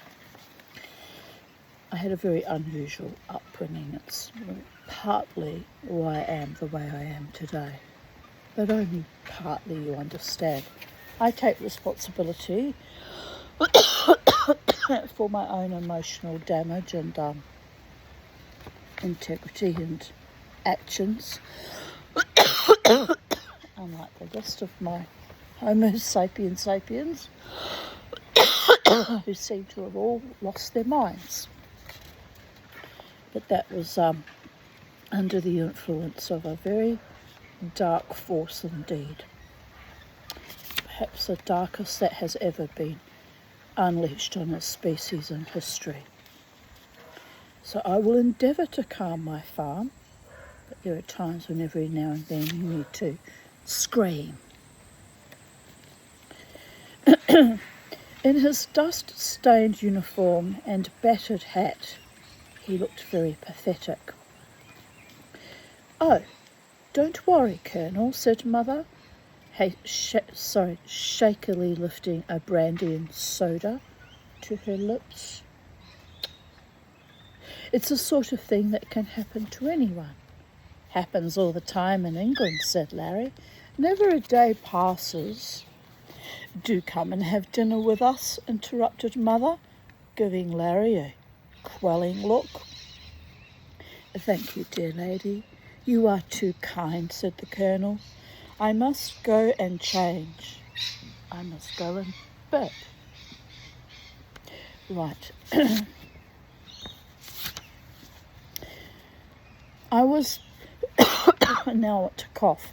I had a very unusual upbringing. It's partly why I am the way I am today. But only partly, you understand. I take responsibility for my own emotional damage and integrity and actions. unlike the rest of my Homo sapiens who seem to have all lost their minds. But that was under the influence of a very dark force indeed. Perhaps the darkest that has ever been unleashed on a species in history. So I will endeavour to calm my farm, but there are times when every now and then you need to scream. In his dust-stained uniform and battered hat, he looked very pathetic. "Oh, don't worry, Colonel," said Mother, shakily lifting a brandy and soda to her lips. "It's the sort of thing that can happen to anyone." "Happens all the time in England," said Larry. "Never a day passes." "Do come and have dinner with us," interrupted Mother, giving Larry a quelling look. "Thank you, dear lady. You are too kind," said the Colonel. "I must go and change. I must go in bed." Right. I was... now I want to cough.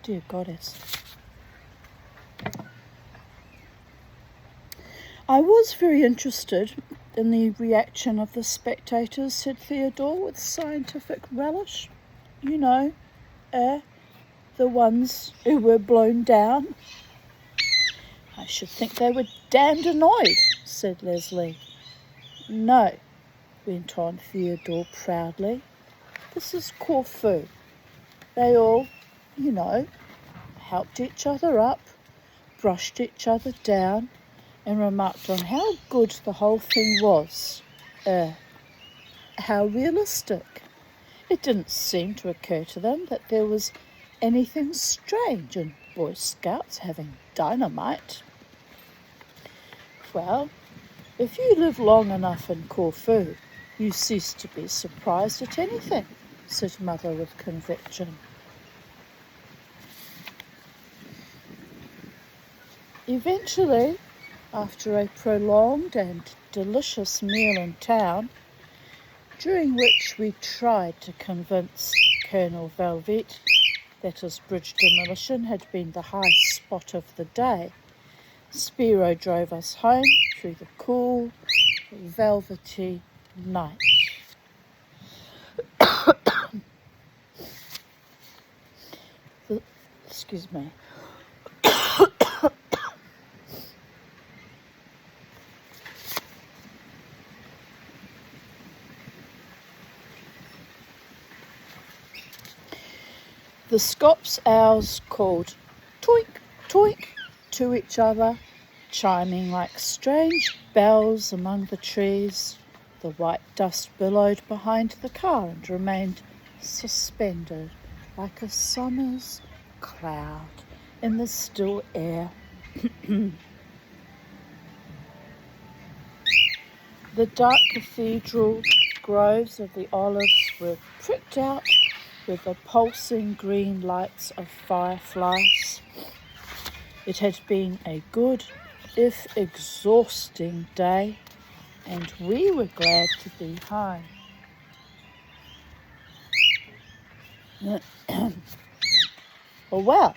Dear Goddess. "I was very interested in the reaction of the spectators," said Theodore with scientific relish. "You know, the ones who were blown down." "I should think they were damned annoyed," said Leslie. "No," went on Theodore proudly. "This is Corfu. They all, you know, helped each other up, brushed each other down, and remarked on how good the whole thing was. How realistic. It didn't seem to occur to them that there was anything strange in Boy Scouts having dynamite." "Well, if you live long enough in Corfu, you cease to be surprised at anything," said Mother with conviction. Eventually, after a prolonged and delicious meal in town, during which we tried to convince Colonel Velvet that his bridge demolition had been the high spot of the day, Spiro drove us home through the cool, velvety night. Excuse me. The Scops owls called toink, toink to each other, chiming like strange bells among the trees. The white dust billowed behind the car and remained suspended like a summer's cloud in the still air. The dark cathedral groves of the olives were pricked out with the pulsing green lights of fireflies. It had been a good, if exhausting, day, and we were glad to be home. "Well,"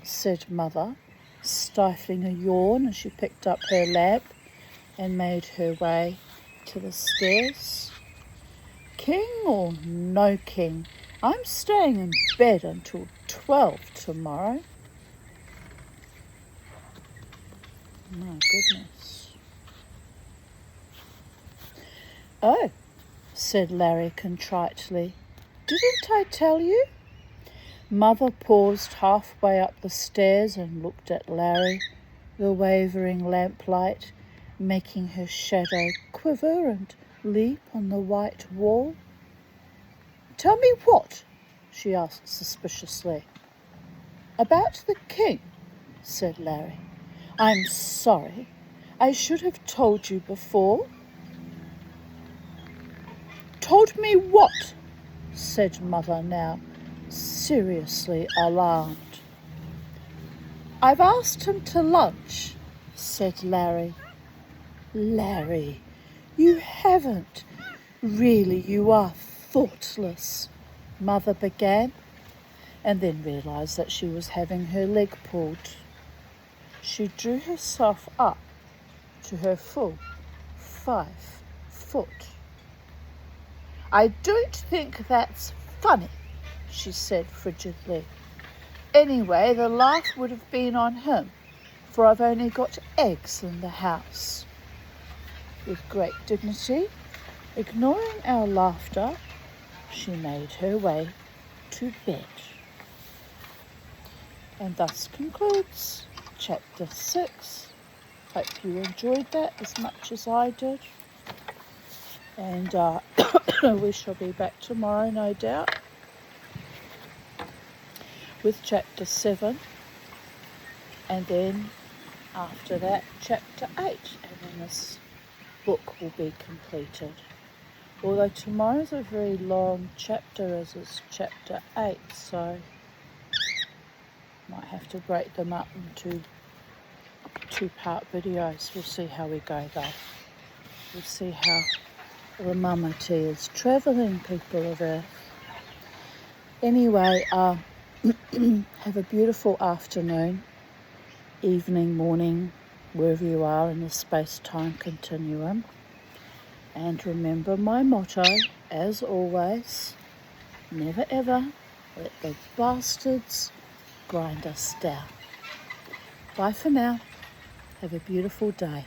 said Mother, stifling a yawn as she picked up her lamp and made her way to the stairs. "King or no king, I'm staying in bed until 12 tomorrow." My goodness. "Oh," said Larry contritely. "Didn't I tell you?" Mother paused halfway up the stairs and looked at Larry, the wavering lamplight making her shadow quiver and leap on the white wall. "Tell me what?" she asked suspiciously. "About the king," said Larry. "I'm sorry. I should have told you before." "Told me what?" said Mother, now seriously alarmed. I've asked him to lunch, said Larry. Larry, you haven't. Really, you are thoughtless, Mother began, and then realised that she was having her leg pulled. She drew herself up to her full 5 foot. I don't think that's funny, she said frigidly. Anyway, the laugh would have been on him, for I've only got eggs in the house. With great dignity, ignoring our laughter, she made her way to bed. And thus concludes Chapter 6. Hope you enjoyed that as much as I did. And we shall be back tomorrow, no doubt, with Chapter 7. And then after that, Chapter 8. And then this book will be completed. Although tomorrow's a very long chapter, as is Chapter 8, so might have to break them up into 2-part videos. We'll see how we go though. We'll see how the Mama T is travelling, people of Earth. Anyway, have a beautiful afternoon, evening, morning, wherever you are in the space-time continuum. And remember my motto, as always, never ever let the bastards grind us down. Bye for now. Have a beautiful day.